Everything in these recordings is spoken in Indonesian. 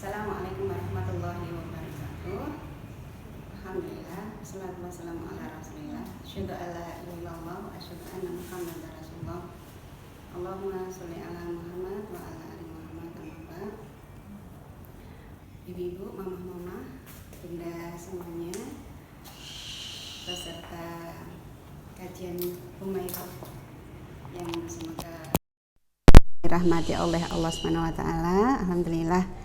Assalamualaikum warahmatullahi wabarakatuh. Alhamdulillah, wassalatu wassalamu ala rasulillah. Asyhadu an la ilaha illallah wa asyhadu anna Muhammadar rasulullah. Allahumma sholli ala Muhammad wa ala ali Muhammad. Ibu-ibu, mama-mama, bunda semuanya, peserta kajian Humairah yang semoga dirahmati oleh Allah Subhanahu wa taala. Alhamdulillah.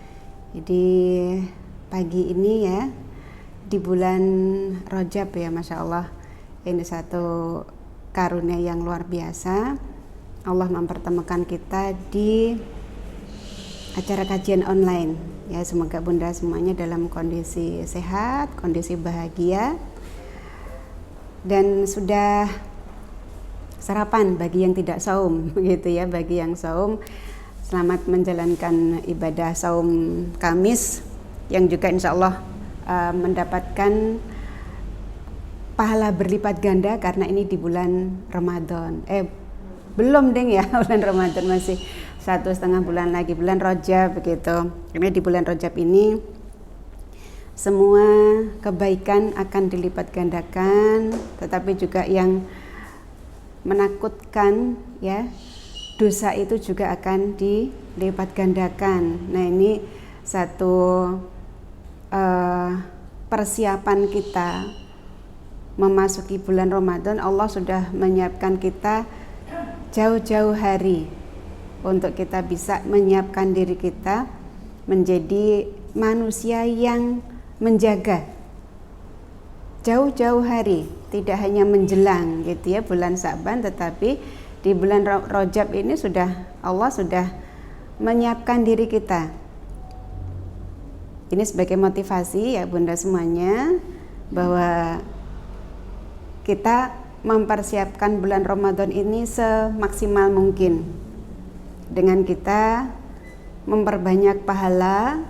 Jadi pagi ini ya, di bulan Rajab ya, Masya Allah, ini satu karunia yang luar biasa. Allah mempertemukan kita di acara kajian online ya. Semoga bunda semuanya dalam kondisi sehat, kondisi bahagia, dan sudah sarapan bagi yang tidak saum begitu ya. Bagi yang saum, selamat menjalankan ibadah saum Kamis yang juga insya Allah mendapatkan pahala berlipat ganda karena ini di bulan Ramadan. Belum deng ya, bulan Ramadan masih 1,5 bulan lagi, bulan Rajab begitu. Karena di bulan Rajab ini semua kebaikan akan dilipat gandakan, tetapi juga yang menakutkan ya, dosa itu juga akan dilipat gandakan. Nah, ini satu persiapan kita memasuki bulan Ramadan. Allah sudah menyiapkan kita jauh-jauh hari untuk kita bisa menyiapkan diri kita menjadi manusia yang menjaga jauh-jauh hari, tidak hanya menjelang gitu ya bulan Sa'ban, tetapi di bulan Rajab ini Allah sudah menyiapkan diri kita. Ini sebagai motivasi ya bunda semuanya, bahwa kita mempersiapkan bulan Ramadan ini semaksimal mungkin dengan kita memperbanyak pahala,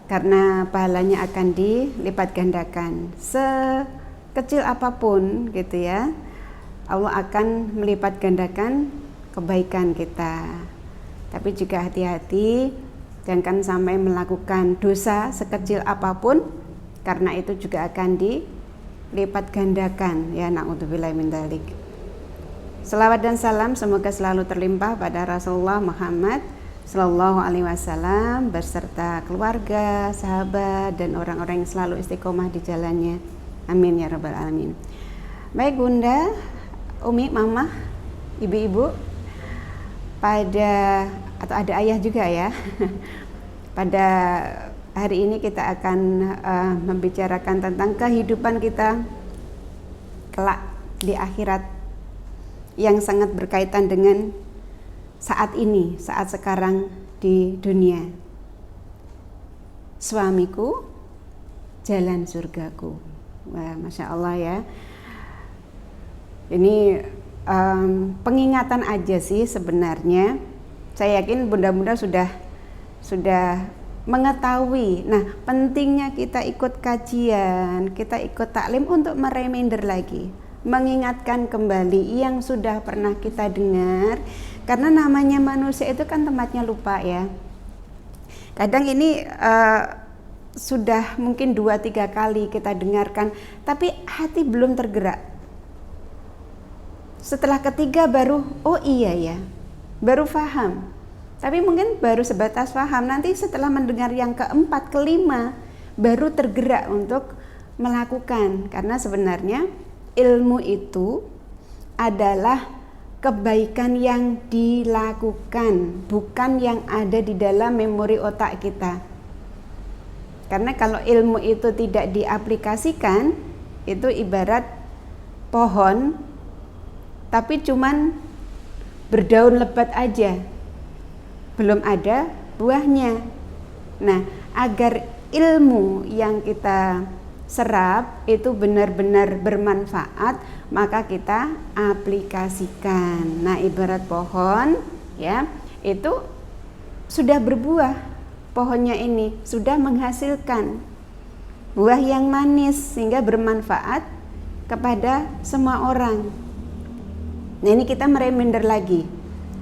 karena pahalanya akan dilipat gandakan sekecil apapun gitu ya. Allah akan melipat gandakan kebaikan kita. Tapi juga hati-hati, jangan sampai melakukan dosa sekecil apapun, karena itu juga akan dilipat gandakan ya. Na'udzubillahi min dzalik. Selawat dan salam semoga selalu terlimpah pada Rasulullah Muhammad Sallallahu Alaihi Wasallam beserta keluarga, sahabat, dan orang-orang yang selalu istiqomah di jalannya. Amin ya rabbal alamin. Baik bunda, umi, mama, ibu-ibu, atau ada ayah juga ya. Pada hari ini kita akan membicarakan tentang kehidupan kita kelak di akhirat, yang sangat berkaitan dengan saat ini, saat sekarang di dunia. Suamiku, jalan surgaku. Wah, Masya Allah ya. Ini pengingatan aja sih sebenarnya. Saya yakin bunda-bunda sudah mengetahui. Nah, pentingnya kita ikut kajian, kita ikut taklim untuk mereminder lagi, mengingatkan kembali yang sudah pernah kita dengar, karena namanya manusia itu kan tempatnya lupa ya. Kadang ini sudah mungkin 2-3 kali kita dengarkan, tapi hati belum tergerak. Setelah ketiga baru, oh iya ya, baru paham. Tapi mungkin baru sebatas paham, nanti setelah mendengar yang keempat, kelima, baru tergerak untuk melakukan. Karena sebenarnya ilmu itu adalah kebaikan yang dilakukan, bukan yang ada di dalam memori otak kita. Karena kalau ilmu itu tidak diaplikasikan, itu ibarat pohon tapi cuman berdaun lebat aja, belum ada buahnya. Nah, agar ilmu yang kita serap itu benar-benar bermanfaat, maka kita aplikasikan. Nah, ibarat pohon ya, itu sudah berbuah, pohonnya ini sudah menghasilkan buah yang manis sehingga bermanfaat kepada semua orang. Nah, ini kita mereminder lagi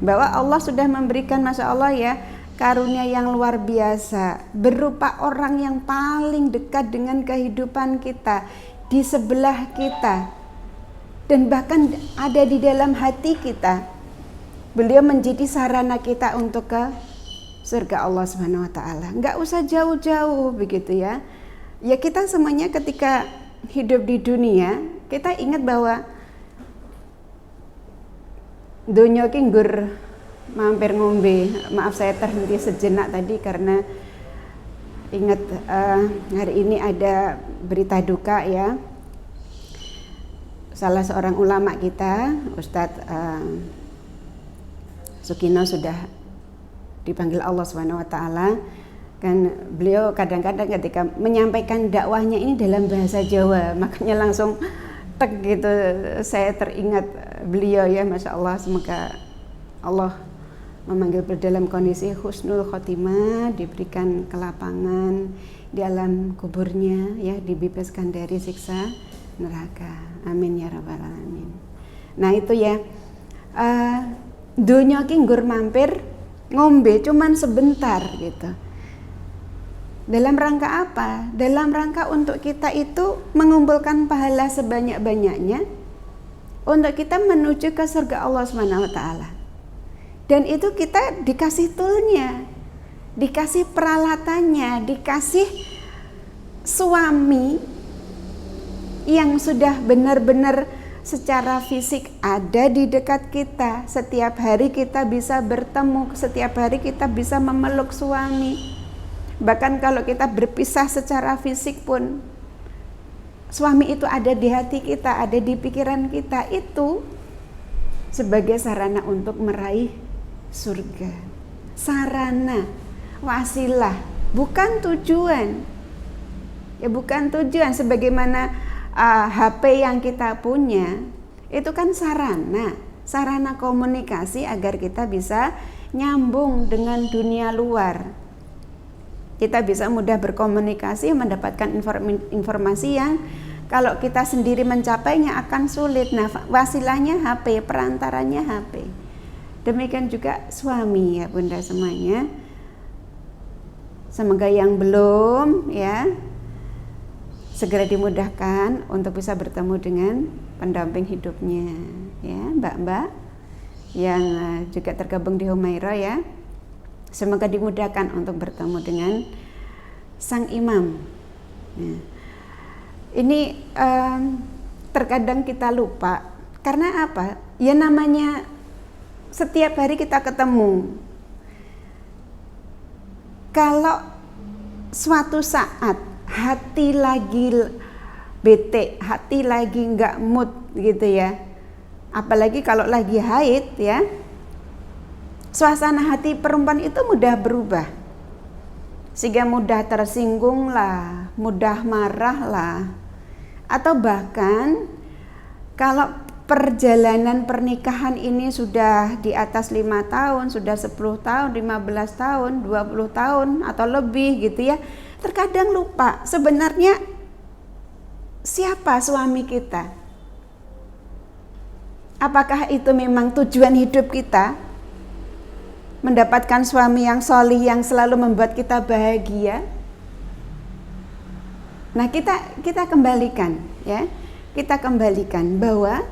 bahwa Allah sudah memberikan, Masya Allah ya, karunia yang luar biasa berupa orang yang paling dekat dengan kehidupan kita, di sebelah kita, dan bahkan ada di dalam hati kita. Beliau menjadi sarana kita untuk ke surga Allah Subhanahu wa taala. Enggak usah jauh-jauh begitu ya. Ya kita semuanya ketika hidup di dunia, kita ingat bahwa dunia ki nggur mampir ngombe. Maaf saya terhenti sejenak tadi karena ingat hari ini ada berita duka ya. Salah seorang ulama kita, Ustadz Sukino, sudah dipanggil Allah Subhanahu wa taala. Kan beliau kadang-kadang ketika menyampaikan dakwahnya ini dalam bahasa Jawa, makanya langsung tek gitu saya teringat beliau ya, Masya Allah. Semoga Allah memanggil beliau dalam kondisi husnul khotimah, diberikan kelapangan di alam kuburnya ya, dibebaskan dari siksa neraka, amin ya rabbal alamin. Nah itu ya, dunia ki nggur mampir ngombe cuman sebentar gitu. Dalam rangka apa? Dalam rangka untuk kita itu mengumpulkan pahala sebanyak-banyaknya untuk kita menuju ke surga Allah Subhanahu wa taala. Dan itu kita dikasih toolnya, dikasih peralatannya, dikasih suami yang sudah benar-benar secara fisik ada di dekat kita. Setiap hari kita bisa bertemu, setiap hari kita bisa memeluk suami. Bahkan kalau kita berpisah secara fisik pun, suami itu ada di hati kita, ada di pikiran kita. Itu sebagai sarana untuk meraih surga. Sarana, wasilah, bukan tujuan. Ya bukan tujuan. Sebagaimana HP yang kita punya, itu kan sarana komunikasi agar kita bisa nyambung dengan dunia luar. Kita bisa mudah berkomunikasi, mendapatkan informasi yang kalau kita sendiri mencapainya akan sulit. Nah, wasilahnya HP, perantaranya HP. Demikian juga suami ya Bunda semuanya. Semoga yang belum ya segera dimudahkan untuk bisa bertemu dengan pendamping hidupnya ya, mbak-mbak yang juga tergabung di Humairah ya. Semoga dimudahkan untuk bertemu dengan sang imam. Ya. Ini terkadang kita lupa karena apa? Ya namanya setiap hari kita ketemu. Kalau suatu saat hati lagi bete, hati lagi nggak mood gitu ya, apalagi kalau lagi haid ya, suasana hati perempuan itu mudah berubah, sehingga mudah tersinggung lah, mudah marah lah, atau bahkan kalau perjalanan pernikahan ini sudah di atas 5 tahun, sudah 10 tahun, 15 tahun, 20 tahun atau lebih gitu ya, terkadang lupa sebenarnya siapa suami kita. Apakah itu memang tujuan hidup kita? Mendapatkan suami yang solih yang selalu membuat kita bahagia. Nah kita kembalikan ya, kita kembalikan bahwa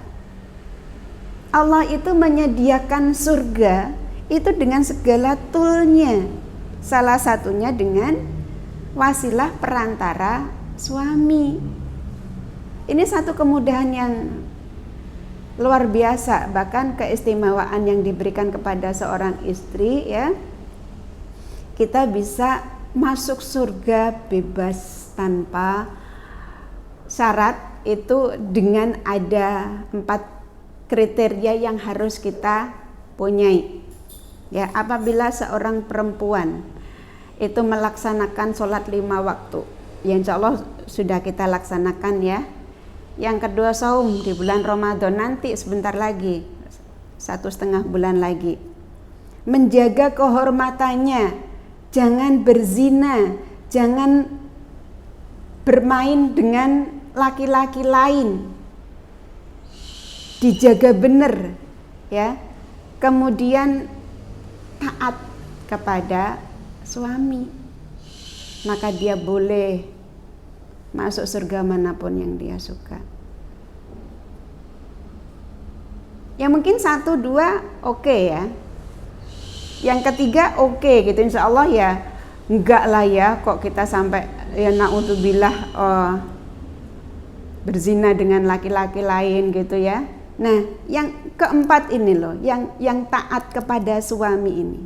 Allah itu menyediakan surga itu dengan segala toolnya. Salah satunya dengan wasilah perantara suami. Ini satu kemudahan yang luar biasa, bahkan keistimewaan yang diberikan kepada seorang istri ya. Kita bisa masuk surga bebas tanpa syarat, itu dengan ada 4 kriteria yang harus kita punyai. Ya, apabila seorang perempuan itu melaksanakan sholat 5 waktu, ya insya Allah sudah kita laksanakan ya. Yang kedua saum di bulan Ramadan, nanti sebentar lagi 1,5 bulan lagi. Menjaga kehormatannya, jangan berzina, jangan bermain dengan laki-laki lain, dijaga benar ya. Kemudian taat kepada suami, maka dia boleh masuk surga manapun yang dia suka. Ya mungkin 1, 2 oke ya. Yang ketiga oke gitu, insya Allah ya enggak lah ya kok kita sampai ya naudzubillah berzina dengan laki-laki lain gitu ya. Nah yang keempat ini loh, yang taat kepada suami ini.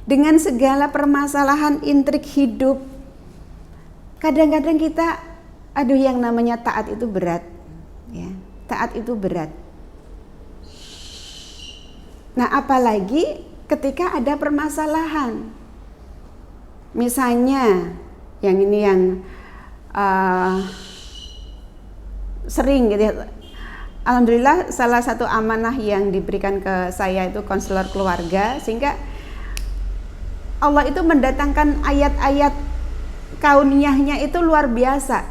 Dengan segala permasalahan intrik hidup, kadang-kadang kita, aduh yang namanya taat itu berat ya, taat itu berat. Nah apalagi ketika ada permasalahan, misalnya yang ini yang sering gitu ya. Alhamdulillah salah satu amanah yang diberikan ke saya itu konselor keluarga, sehingga Allah itu mendatangkan ayat-ayat kauniyahnya itu luar biasa.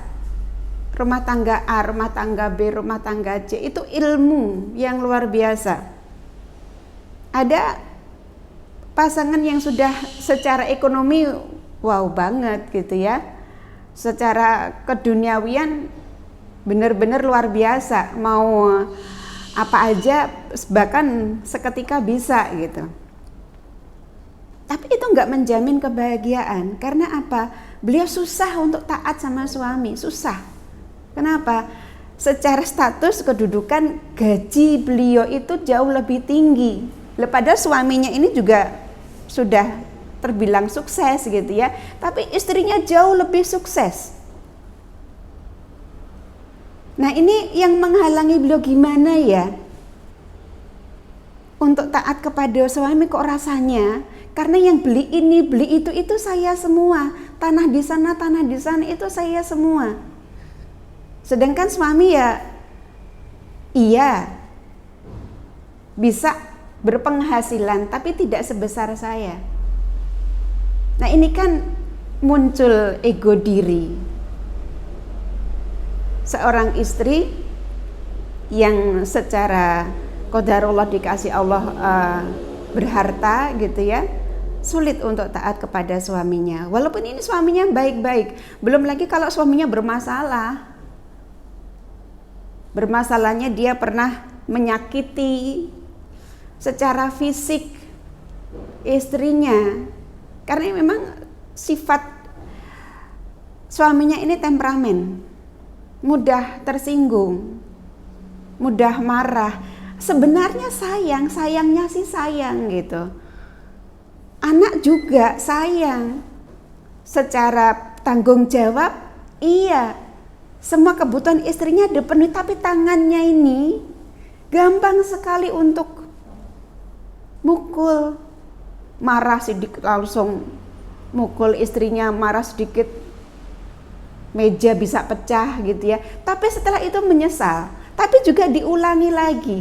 Rumah tangga A, rumah tangga B, rumah tangga C itu ilmu yang luar biasa. Ada pasangan yang sudah secara ekonomi wow banget gitu ya, secara keduniawian benar-benar luar biasa, mau apa aja bahkan seketika bisa gitu. Tapi itu nggak menjamin kebahagiaan. Karena apa? Beliau susah untuk taat sama suami, susah. Kenapa? Secara status kedudukan gaji beliau itu jauh lebih tinggi. Padahal suaminya ini juga sudah terbilang sukses gitu ya. Tapi istrinya jauh lebih sukses. Nah ini yang menghalangi beliau gimana ya? Untuk taat kepada suami kok rasanya? Karena yang beli ini, beli itu saya semua. Tanah di sana itu saya semua. Sedangkan suami ya, iya, bisa berpenghasilan, tapi tidak sebesar saya. Nah ini kan muncul ego diri. Seorang istri yang secara qadarullah dikasih Allah berharta gitu ya, sulit untuk taat kepada suaminya. Walaupun ini suaminya baik-baik, belum lagi kalau suaminya bermasalah. Bermasalahnya dia pernah menyakiti secara fisik istrinya. Karena memang sifat suaminya ini temperamen, mudah tersinggung, mudah marah. Sebenarnya sayangnya sih sayang gitu. Anak juga sayang. Secara tanggung jawab, iya. Semua kebutuhan istrinya dipenuhi, tapi tangannya ini gampang sekali untuk mukul. Marah sedikit langsung mukul istrinya, marah sedikit meja bisa pecah gitu ya. Tapi setelah itu menyesal, tapi juga diulangi lagi.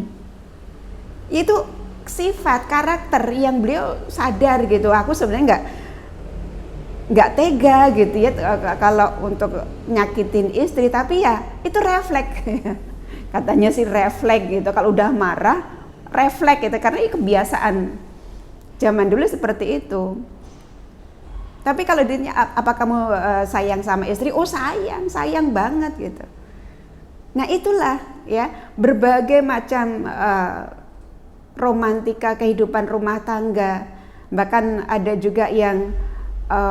Itu sifat karakter yang beliau sadar gitu. Aku sebenarnya nggak tega gitu ya kalau untuk nyakitin istri, tapi ya itu refleks. Katanya sih refleks gitu. Kalau udah marah refleks gitu, karena ini kebiasaan zaman dulu seperti itu. Tapi kalau ditanya apa kamu sayang sama istri? Oh sayang banget gitu. Nah itulah ya, berbagai macam romantika kehidupan rumah tangga. Bahkan ada juga yang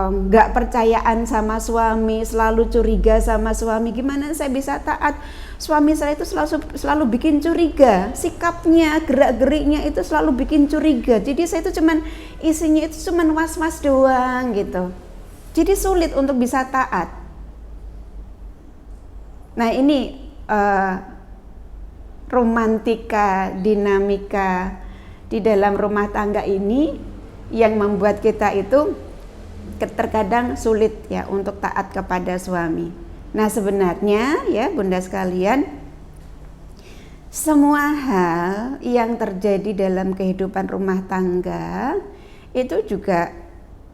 nggak percayaan sama suami, selalu curiga sama suami. Gimana saya bisa taat? Suami saya itu selalu bikin curiga, sikapnya, gerak-geriknya itu selalu bikin curiga. Jadi saya itu isinya itu cuman was-was doang gitu. Jadi sulit untuk bisa taat. Nah ini romantika, dinamika di dalam rumah tangga ini yang membuat kita itu terkadang sulit ya untuk taat kepada suami. Nah sebenarnya ya Bunda sekalian, semua hal yang terjadi dalam kehidupan rumah tangga itu juga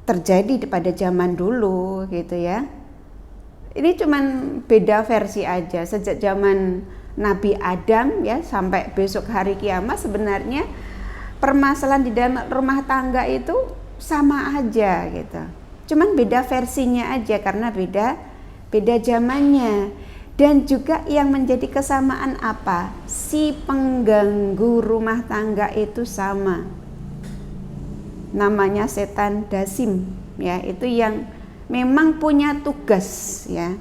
terjadi pada zaman dulu gitu ya. Ini cuman beda versi aja. Sejak zaman Nabi Adam ya sampai besok hari kiamat, sebenarnya permasalahan di dalam rumah tangga itu sama aja gitu. Cuman beda versinya aja karena beda zamannya. Dan juga yang menjadi kesamaan apa? Si pengganggu rumah tangga itu sama. Namanya setan dasim, ya, itu yang memang punya tugas, ya.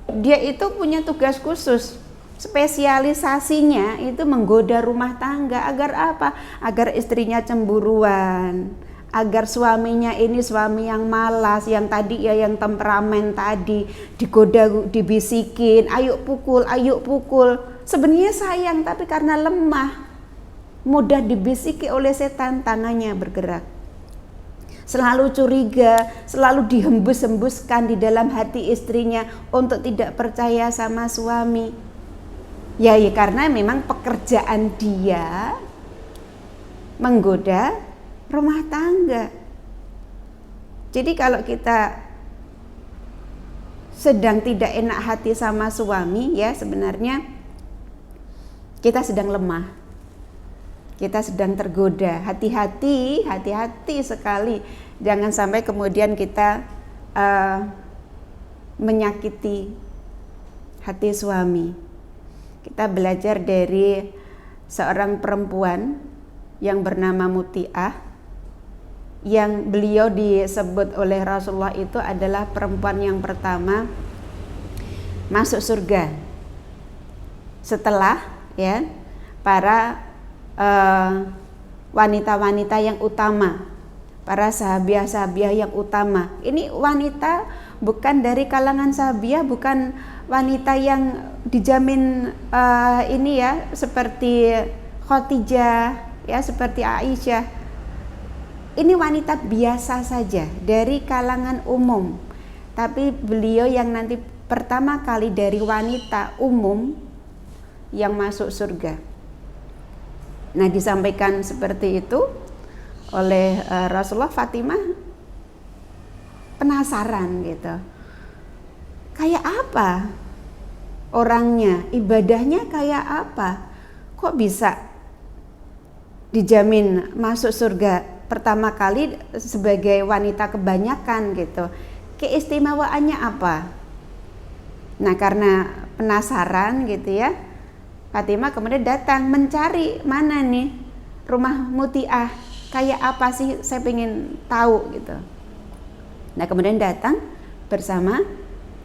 Dia itu punya tugas khusus. Spesialisasinya itu menggoda rumah tangga agar apa? Agar istrinya cemburuan, agar suaminya ini suami yang malas, yang tadi ya yang temperamen tadi, digoda, dibisikin, ayo pukul, ayo pukul. Sebenarnya sayang tapi karena lemah, mudah dibisiki oleh setan, tangannya bergerak. Selalu curiga, selalu dihembus-hembuskan di dalam hati istrinya untuk tidak percaya sama suami. Ya, karena memang pekerjaan dia menggoda rumah tangga. Jadi kalau kita sedang tidak enak hati sama suami, ya sebenarnya kita sedang lemah. Kita sedang tergoda. Hati-hati sekali. Jangan sampai kemudian kita menyakiti hati suami. Kita belajar dari seorang perempuan yang bernama Muti'ah, yang beliau disebut oleh Rasulullah itu adalah perempuan yang pertama masuk surga setelah ya para wanita-wanita yang utama, para sahabiah-sahabiah yang utama. Ini wanita bukan dari kalangan sahabiah, bukan wanita yang dijamin ini ya seperti Khadijah, ya seperti Aisyah. Ini wanita biasa saja dari kalangan umum, tapi beliau yang nanti pertama kali dari wanita umum yang masuk surga. Nah, disampaikan seperti itu oleh Rasulullah. Fatimah penasaran gitu, kayak apa orangnya, ibadahnya kayak apa, kok bisa dijamin masuk surga pertama kali sebagai wanita kebanyakan gitu, keistimewaannya apa. Nah, karena penasaran gitu ya, Fatimah kemudian datang mencari mana nih rumah Muti'ah, kayak apa sih, saya pengen tahu gitu. Nah, kemudian datang bersama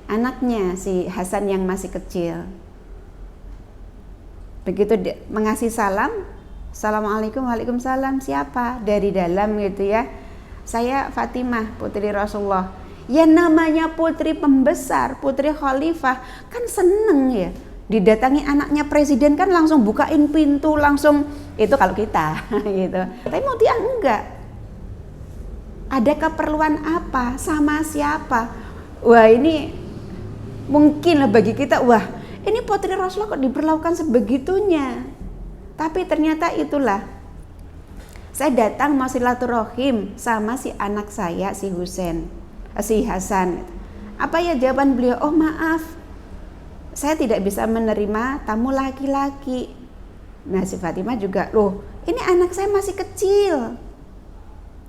anaknya si Hasan yang masih kecil. Begitu mengasih salam, Assalamualaikum, waalaikumsalam, siapa? Dari dalam gitu ya, saya Fatimah putri Rasulullah. Ya namanya putri pembesar, putri khalifah, kan seneng ya didatangi anaknya presiden, kan langsung bukain pintu, langsung itu kalau kita gitu. Tapi Muti'ah enggak. Ada keperluan apa, sama siapa? Wah, ini mungkin lah bagi kita, wah ini putri Rasulullah kok diperlakukan sebegitunya. Tapi ternyata itulah, saya datang mau silaturahim sama si anak saya, si Hasan. Apa ya jawaban beliau? Oh maaf, saya tidak bisa menerima tamu laki-laki. Nah, si Fatimah juga, loh ini anak saya masih kecil,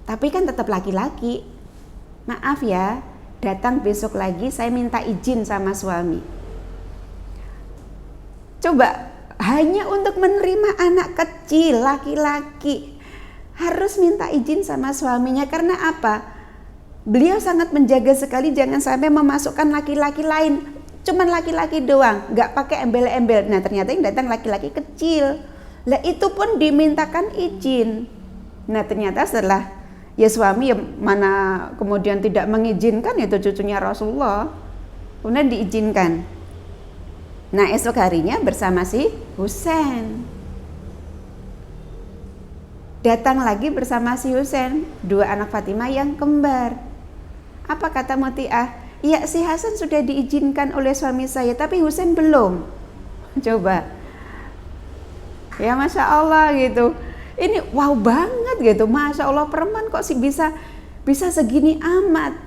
tapi kan tetap laki-laki. Maaf ya, datang besok lagi, saya minta izin sama suami. Coba, hanya untuk menerima anak kecil laki-laki harus minta izin sama suaminya. Karena apa? Beliau sangat menjaga sekali jangan sampai memasukkan laki-laki lain, cuman laki-laki doang, nggak pakai embel-embel. Nah, ternyata yang datang laki-laki kecil, lah itu pun dimintakan izin. Nah, ternyata setelah ya suami ya mana kemudian tidak mengizinkan, itu cucunya Rasulullah, kemudian diizinkan. Nah, esok harinya bersama si Husain, datang lagi bersama si Husain, dua anak Fatimah yang kembar. Apa kata Muti'ah? Ya, si Hasan sudah diizinkan oleh suami saya, tapi Husain belum. Coba, ya Masya Allah gitu. Ini wow banget gitu, Masya Allah, perempuan kok sih bisa segini amat.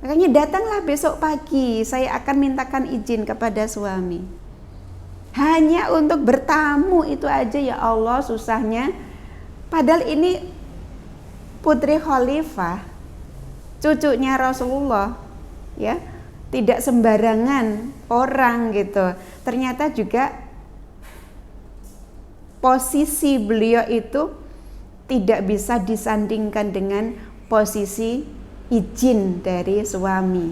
Makanya datanglah besok pagi, saya akan mintakan izin kepada suami. Hanya untuk bertamu itu aja, ya Allah susahnya Padahal ini putri khalifah, cucunya Rasulullah, ya, tidak sembarangan orang gitu. Ternyata juga posisi beliau itu tidak bisa disandingkan dengan posisi izin dari suami.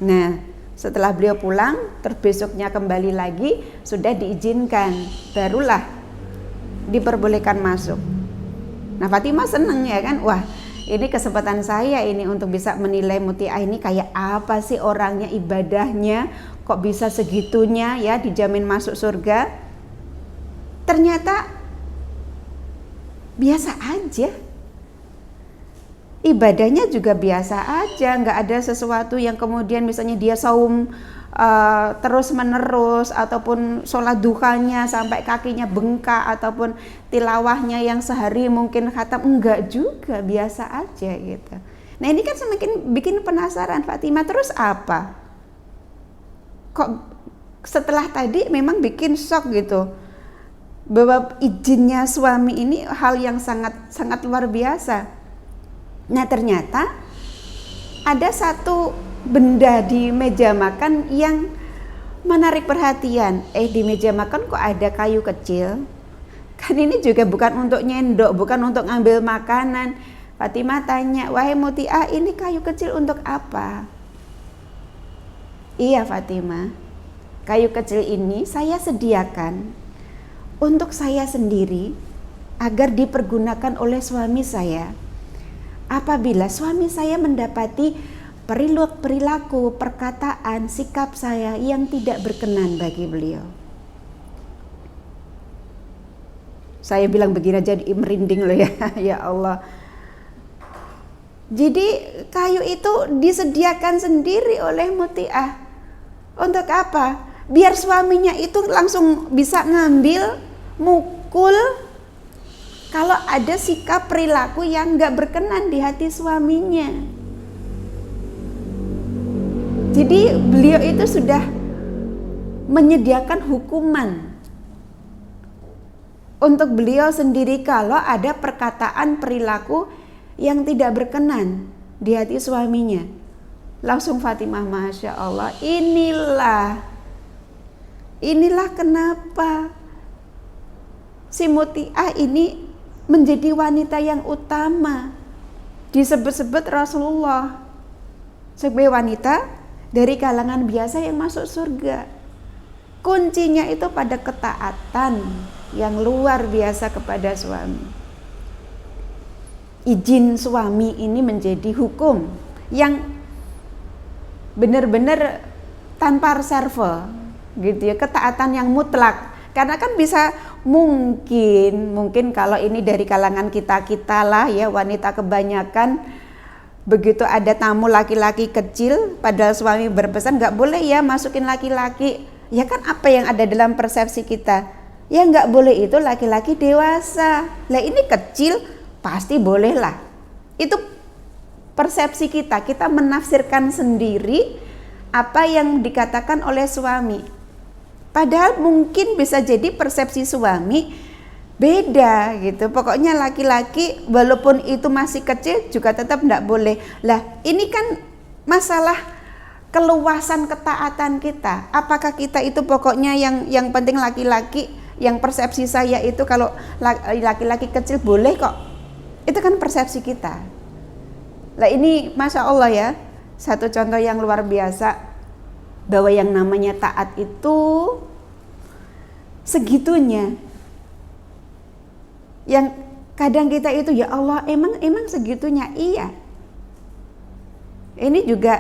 Nah, setelah beliau pulang, terbesoknya kembali lagi, sudah diizinkan, barulah diperbolehkan masuk. Nah, Fatimah senang ya kan, wah ini kesempatan saya ini untuk bisa menilai Muti'ah ini kayak apa sih orangnya, ibadahnya, kok bisa segitunya ya dijamin masuk surga. Ternyata biasa aja, ibadahnya juga biasa aja, nggak ada sesuatu yang kemudian misalnya dia saum terus menerus, ataupun sholat duhanya sampai kakinya bengkak, ataupun tilawahnya yang sehari mungkin khatam, enggak juga, biasa aja gitu. Nah ini kan semakin bikin penasaran Fatimah, terus apa? Kok setelah tadi memang bikin shock gitu, bahwa izinnya suami ini hal yang sangat luar biasa. Nah ternyata ada satu benda di meja makan yang menarik perhatian. Di meja makan kok ada kayu kecil? Kan ini juga bukan untuk nyendok, bukan untuk ngambil makanan. Fatimah tanya, wahai Muti'ah, ini kayu kecil untuk apa? Iya Fatimah, kayu kecil ini saya sediakan untuk saya sendiri agar dipergunakan oleh suami saya apabila suami saya mendapati perilaku, perkataan, sikap saya yang tidak berkenan bagi beliau. Saya bilang begini aja merinding loh ya, ya Allah. Jadi kayu itu disediakan sendiri oleh Muti'ah. Untuk apa? Biar suaminya itu langsung bisa ngambil, mukul kalau ada sikap perilaku yang gak berkenan di hati suaminya. Jadi beliau itu sudah menyediakan hukuman untuk beliau sendiri kalau ada perkataan perilaku yang tidak berkenan di hati suaminya. Langsung Fatimah, Masya Allah, inilah kenapa si Muti'ah ini menjadi wanita yang utama, disebut-sebut Rasulullah sebagai wanita dari kalangan biasa yang masuk surga. Kuncinya itu pada ketaatan yang luar biasa kepada suami. Izin suami ini menjadi hukum yang benar-benar tanpa reserve gitu ya, ketaatan yang mutlak. Karena kan bisa mungkin kalau ini dari kalangan kita lah ya, wanita kebanyakan, begitu ada tamu laki-laki kecil, padahal suami berpesan nggak boleh ya masukin laki-laki, ya kan apa yang ada dalam persepsi kita, ya nggak boleh itu laki-laki dewasa, lah ini kecil pasti boleh lah. Itu persepsi kita menafsirkan sendiri apa yang dikatakan oleh suami, padahal mungkin bisa jadi persepsi suami beda gitu. Pokoknya laki-laki walaupun itu masih kecil juga tetap tidak boleh. Lah ini kan masalah keluasan ketaatan kita. Apakah kita itu pokoknya yang penting laki-laki, yang persepsi saya itu kalau laki-laki kecil boleh kok. Itu kan persepsi kita. Lah ini Masya Allah ya, satu contoh yang luar biasa bahwa yang namanya taat itu segitunya. Yang kadang kita itu ya Allah emang segitunya, iya. Ini juga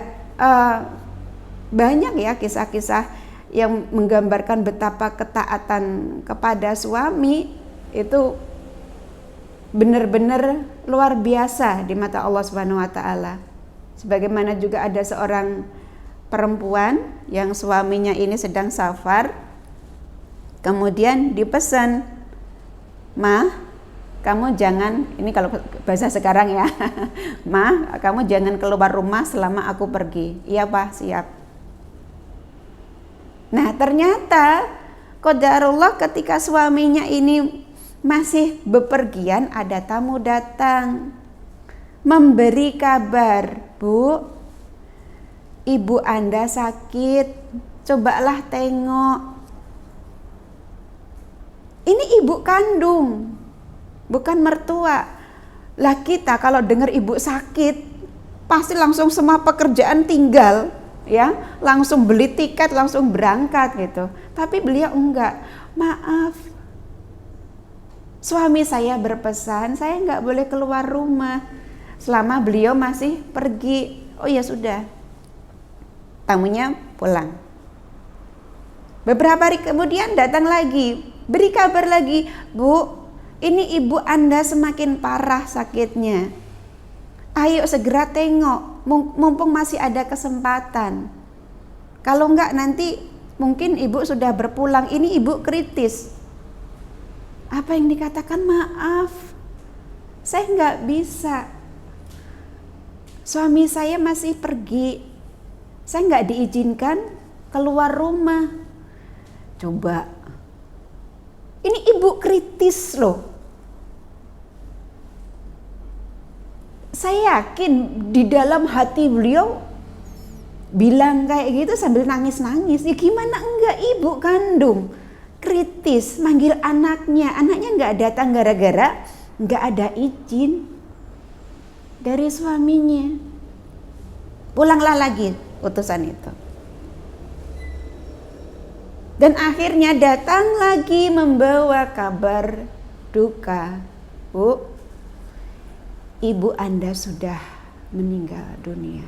banyak ya kisah-kisah yang menggambarkan betapa ketaatan kepada suami itu benar-benar luar biasa di mata Allah Subhanahu wa taala. Sebagaimana juga ada seorang perempuan yang suaminya ini sedang safar, kemudian dipesan, "Ma, kamu jangan," ini kalau bahasa sekarang ya, "Ma, kamu jangan keluar rumah selama aku pergi." "Iya Pak, siap." Nah ternyata qadarullah ketika suaminya ini masih bepergian, ada tamu datang, memberi kabar, Bu, ibu Anda sakit, cobalah tengok. Ini ibu kandung, bukan mertua. Lah kita kalau dengar ibu sakit, pasti langsung semua pekerjaan tinggal, ya, langsung beli tiket, langsung berangkat gitu. Tapi beliau enggak. Maaf, suami saya berpesan, saya enggak boleh keluar rumah selama beliau masih pergi. Oh ya sudah, tamunya pulang. Beberapa hari kemudian datang lagi, beri kabar lagi, Bu, ini ibu Anda semakin parah sakitnya. Ayo segera tengok, mumpung masih ada kesempatan. Kalau enggak nanti mungkin ibu sudah berpulang, ini ibu kritis. Apa yang dikatakan? Maaf, saya enggak bisa. Suami saya masih pergi, saya enggak diizinkan keluar rumah. Coba, ini ibu kritis loh. Saya yakin di dalam hati beliau bilang kayak gitu sambil nangis-nangis. Ya gimana enggak, ibu kandung kritis, manggil anaknya enggak datang gara-gara enggak ada izin dari suaminya. Pulanglah lagi utusan itu. Dan akhirnya datang lagi membawa kabar duka. Bu, ibu Anda sudah meninggal dunia.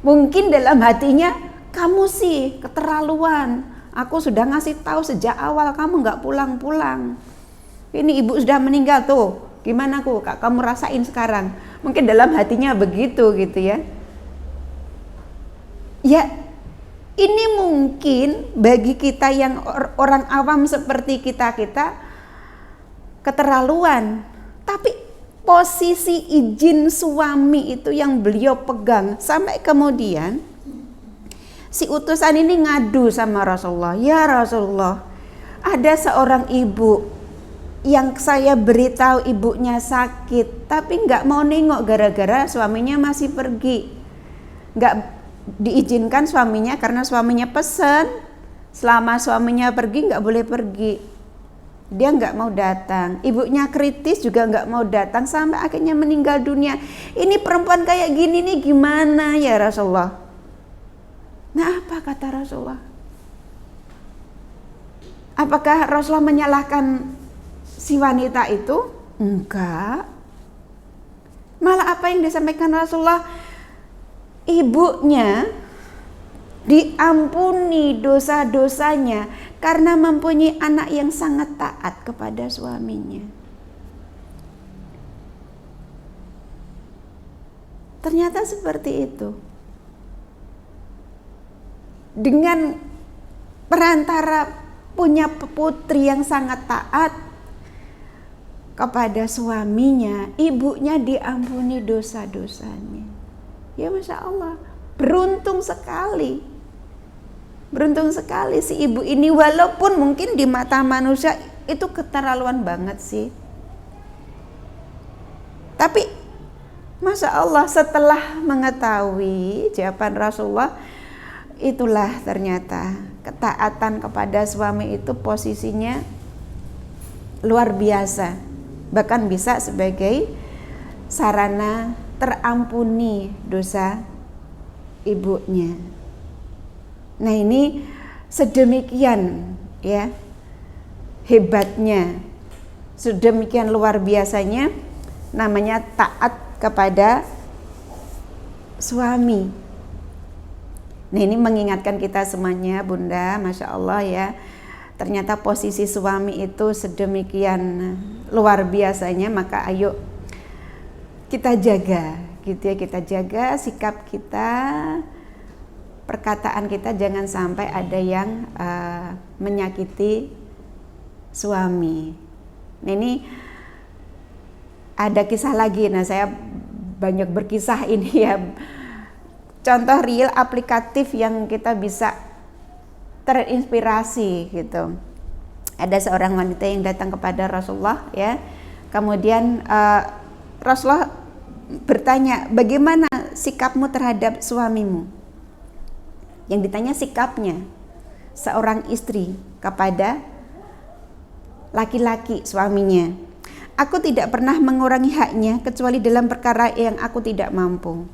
Mungkin dalam hatinya, kamu sih keterlaluan. Aku sudah ngasih tahu sejak awal, kamu nggak pulang-pulang. Ini ibu sudah meninggal tuh. Gimana kamu rasain sekarang? Mungkin dalam hatinya begitu gitu ya. Ya, ini mungkin bagi kita yang orang awam seperti kita keterlaluan. Tapi posisi izin suami itu yang beliau pegang. Sampai kemudian si utusan ini ngadu sama Rasulullah. Ya Rasulullah, ada seorang ibu yang saya beritahu ibunya sakit, tapi nggak mau nengok gara-gara suaminya masih pergi. Nggak diizinkan suaminya karena suaminya pesan selama suaminya pergi nggak boleh pergi. Dia nggak mau datang, ibunya kritis juga nggak mau datang sampai akhirnya meninggal dunia. Ini perempuan kayak gini nih gimana ya Rasulullah? Nah, apa kata Rasulullah? Apakah Rasulullah menyalahkan si wanita itu? Enggak. Malah apa yang disampaikan Rasulullah? Ibunya diampuni dosa-dosanya karena mempunyai anak yang sangat taat kepada suaminya. Ternyata seperti itu. Dengan perantara punya putri yang sangat taat kepada suaminya, ibunya diampuni dosa-dosanya. Ya Masya Allah, beruntung sekali. Beruntung sekali si ibu ini, walaupun mungkin di mata manusia itu keterlaluan banget sih. Tapi Masya Allah, setelah mengetahui jawaban Rasulullah, itulah ternyata ketaatan kepada suami itu posisinya luar biasa. Bahkan bisa sebagai sarana terampuni dosa ibunya. Nah ini sedemikian ya hebatnya, sedemikian luar biasanya namanya taat kepada suami. Nah ini mengingatkan kita semuanya Bunda, Masya Allah ya, ternyata posisi suami itu sedemikian luar biasanya. Maka ayo kita jaga gitu ya, kita jaga sikap kita, perkataan kita, jangan sampai ada yang menyakiti suami. Nah ini ada kisah lagi, nah saya banyak berkisah ini ya, contoh real aplikatif yang kita bisa terinspirasi gitu. Ada seorang wanita yang datang kepada Rasulullah ya. Kemudian Rasulullah bertanya, bagaimana sikapmu terhadap suamimu? Yang ditanya sikapnya seorang istri kepada laki-laki suaminya. Aku tidak pernah mengurangi haknya kecuali dalam perkara yang aku tidak mampu.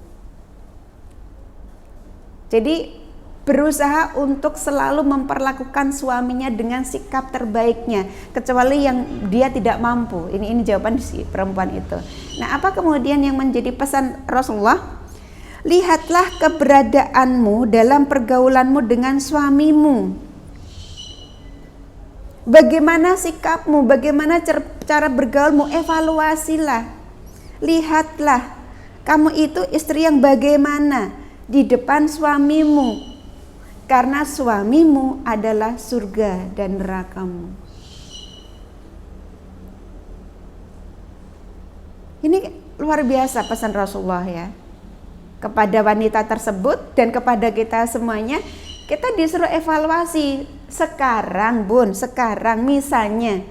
Jadi berusaha untuk selalu memperlakukan suaminya dengan sikap terbaiknya, kecuali yang dia tidak mampu. Ini jawaban si perempuan itu. Nah, apa kemudian yang menjadi pesan Rasulullah? Lihatlah keberadaanmu dalam pergaulanmu dengan suamimu. Bagaimana sikapmu, bagaimana cara bergaulmu, evaluasilah. Lihatlah, kamu itu istri yang bagaimana di depan suamimu. Karena suamimu adalah surga dan nerakamu. Ini luar biasa pesan Rasulullah ya. Kepada wanita tersebut dan kepada kita semuanya, kita disuruh evaluasi. Sekarang misalnya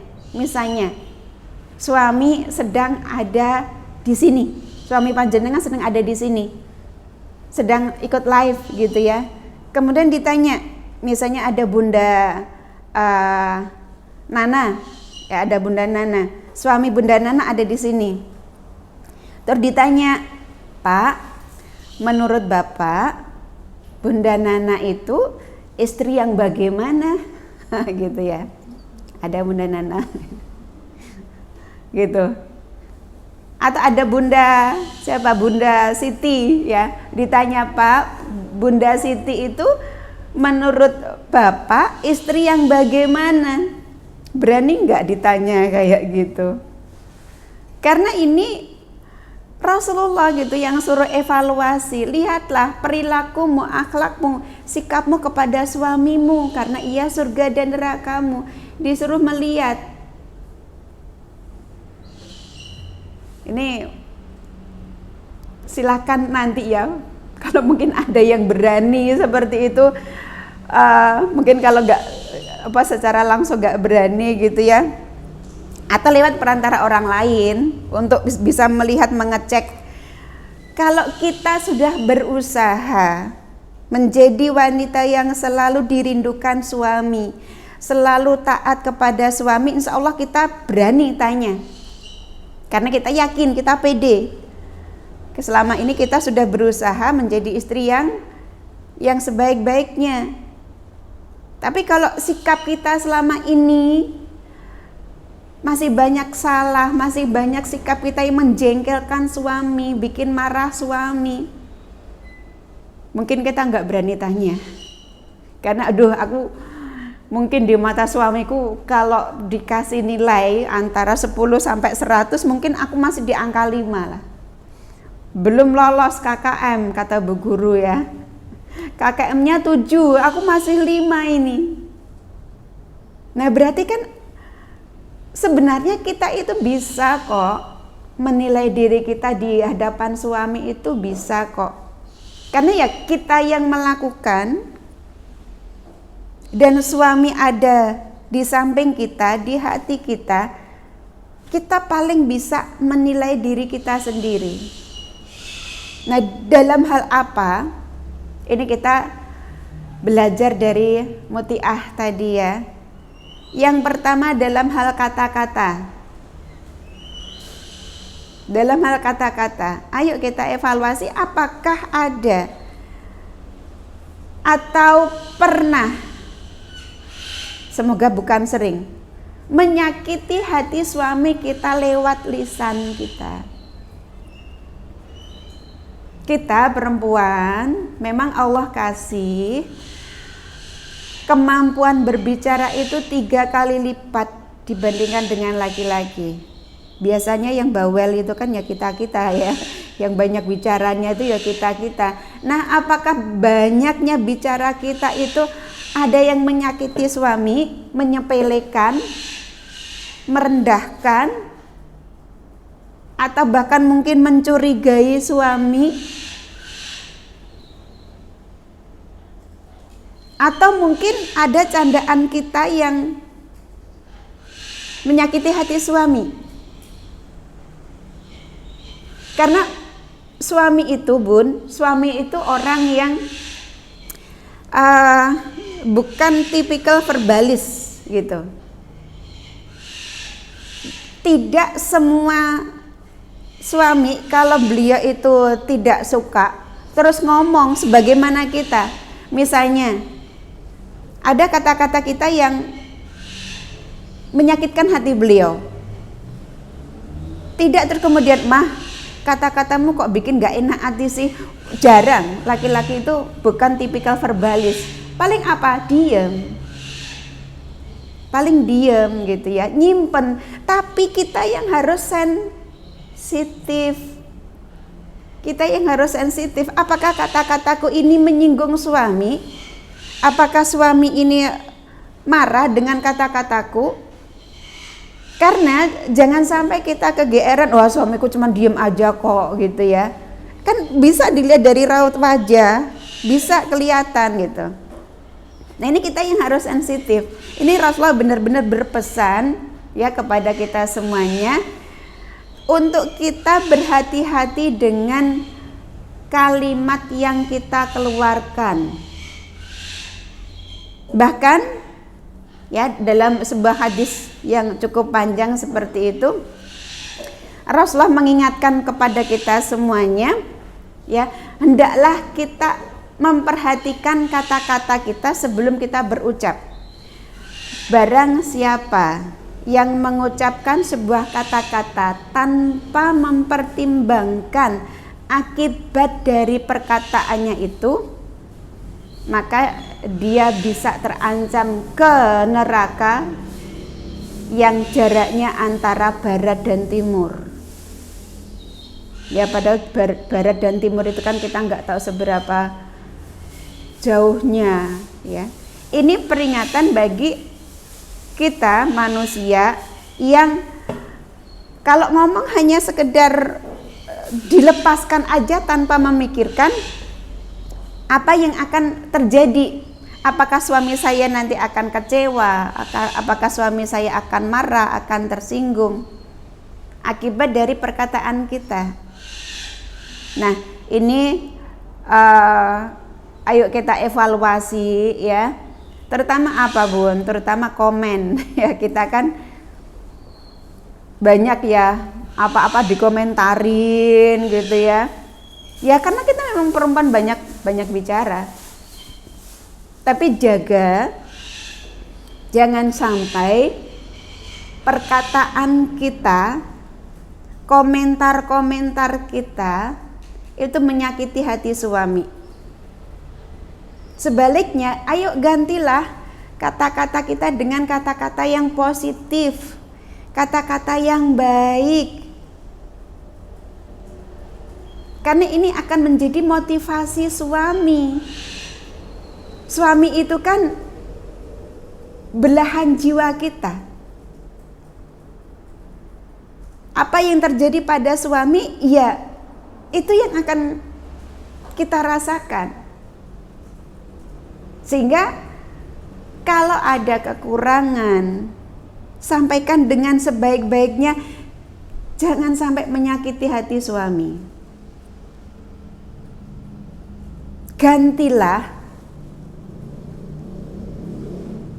suami sedang ada di sini. Suami panjenengan sedang ada di sini. Sedang ikut live gitu ya. Kemudian ditanya, misalnya ada Bunda Nana, ya ada Bunda Nana, suami Bunda Nana ada di sini. Terus ditanya, Pak, menurut Bapak, Bunda Nana itu istri yang bagaimana? Gitu ya. Ada Bunda Nana, gitu. Atau ada Bunda siapa? Bunda Siti ya. Ditanya, Pak, Bunda Siti itu menurut Bapak istri yang bagaimana? Berani nggak ditanya kayak gitu? Karena ini Rasulullah gitu yang suruh evaluasi. Lihatlah perilakumu, akhlakmu, sikapmu kepada suamimu, karena ia surga dan nerakamu. Disuruh melihat. Ini silakan nanti ya. Kalau mungkin ada yang berani seperti itu, mungkin kalau nggak secara langsung nggak berani gitu ya, atau lewat perantara orang lain untuk bisa melihat, mengecek. Kalau kita sudah berusaha menjadi wanita yang selalu dirindukan suami, selalu taat kepada suami, insya Allah kita berani tanya, karena kita yakin, kita pede. Selama ini kita sudah berusaha menjadi istri yang sebaik-baiknya. Tapi kalau sikap kita selama ini masih banyak salah, masih banyak sikap kita yang menjengkelkan suami, bikin marah suami, mungkin kita nggak berani tanya. Karena aku mungkin di mata suamiku kalau dikasih nilai antara 10 sampai 100, mungkin aku masih di angka 5 lah. Belum lolos KKM kata Bu Guru ya. KKM-nya 7, aku masih 5 ini. Nah, berarti kan sebenarnya kita itu bisa kok menilai diri kita di hadapan suami, itu bisa kok. Karena ya kita yang melakukan dan suami ada di samping kita, di hati kita, kita paling bisa menilai diri kita sendiri. Nah, dalam hal apa? Ini kita belajar dari Mutiah tadi ya. Yang pertama dalam hal kata-kata. Dalam hal kata-kata, ayo kita evaluasi apakah ada atau pernah, semoga bukan sering, menyakiti hati suami kita lewat lisan kita. Kita perempuan memang Allah kasih kemampuan berbicara itu 3 kali lipat dibandingkan dengan laki-laki. Biasanya yang bawel itu kan ya kita-kita ya, yang banyak bicaranya itu ya kita-kita. Nah, apakah banyaknya bicara kita itu ada yang menyakiti suami, menyepelekan, merendahkan, atau bahkan mungkin mencurigai suami? Atau mungkin ada candaan kita yang menyakiti hati suami. Karena suami itu orang yang bukan tipikal verbalis gitu. Tidak semua suami kalau beliau itu tidak suka terus ngomong sebagaimana kita. Misalnya ada kata-kata kita yang menyakitkan hati beliau. Tidak terus kemudian, mah kata-katamu kok bikin gak enak hati sih. Jarang, laki-laki itu bukan tipikal verbalis. Paling apa? Paling diem gitu ya, nyimpen. Tapi kita yang harus sensitif. Apakah kata-kataku ini menyinggung suami? Apakah suami ini marah dengan kata-kataku? Karena jangan sampai kita kegeeran, wah suamiku cuma diem aja kok gitu ya. Kan bisa dilihat dari raut wajah, bisa kelihatan gitu. Nah ini kita yang harus sensitif. Ini Rasulullah benar-benar berpesan ya kepada kita semuanya untuk kita berhati-hati dengan kalimat yang kita keluarkan. Bahkan ya dalam sebuah hadis yang cukup panjang seperti itu, Rasulullah mengingatkan kepada kita semuanya ya, hendaklah kita memperhatikan kata-kata kita sebelum kita berucap. Barang siapa yang mengucapkan sebuah kata-kata tanpa mempertimbangkan akibat dari perkataannya itu, maka dia bisa terancam ke neraka yang jaraknya antara barat dan timur. Ya padahal barat dan timur itu kan kita nggak tahu seberapa jauhnya ya. Ini peringatan bagi kita manusia yang kalau ngomong hanya sekedar dilepaskan aja tanpa memikirkan apa yang akan terjadi. Apakah suami saya nanti akan kecewa, apakah suami saya akan marah, akan tersinggung akibat dari perkataan kita. Nah ini ayo kita evaluasi ya, terutama apa Bun? Terutama komen ya, kita kan banyak ya apa-apa dikomentarin gitu ya. Ya karena kita memang perempuan banyak bicara. Tapi jangan sampai perkataan kita, komentar-komentar kita itu menyakiti hati suami. Sebaliknya, ayo gantilah kata-kata kita dengan kata-kata yang positif, kata-kata yang baik. Karena ini akan menjadi motivasi suami. Suami itu kan belahan jiwa kita. Apa yang terjadi pada suami, ya itu yang akan kita rasakan. Sehingga kalau ada kekurangan, sampaikan dengan sebaik-baiknya, jangan sampai menyakiti hati suami. Gantilah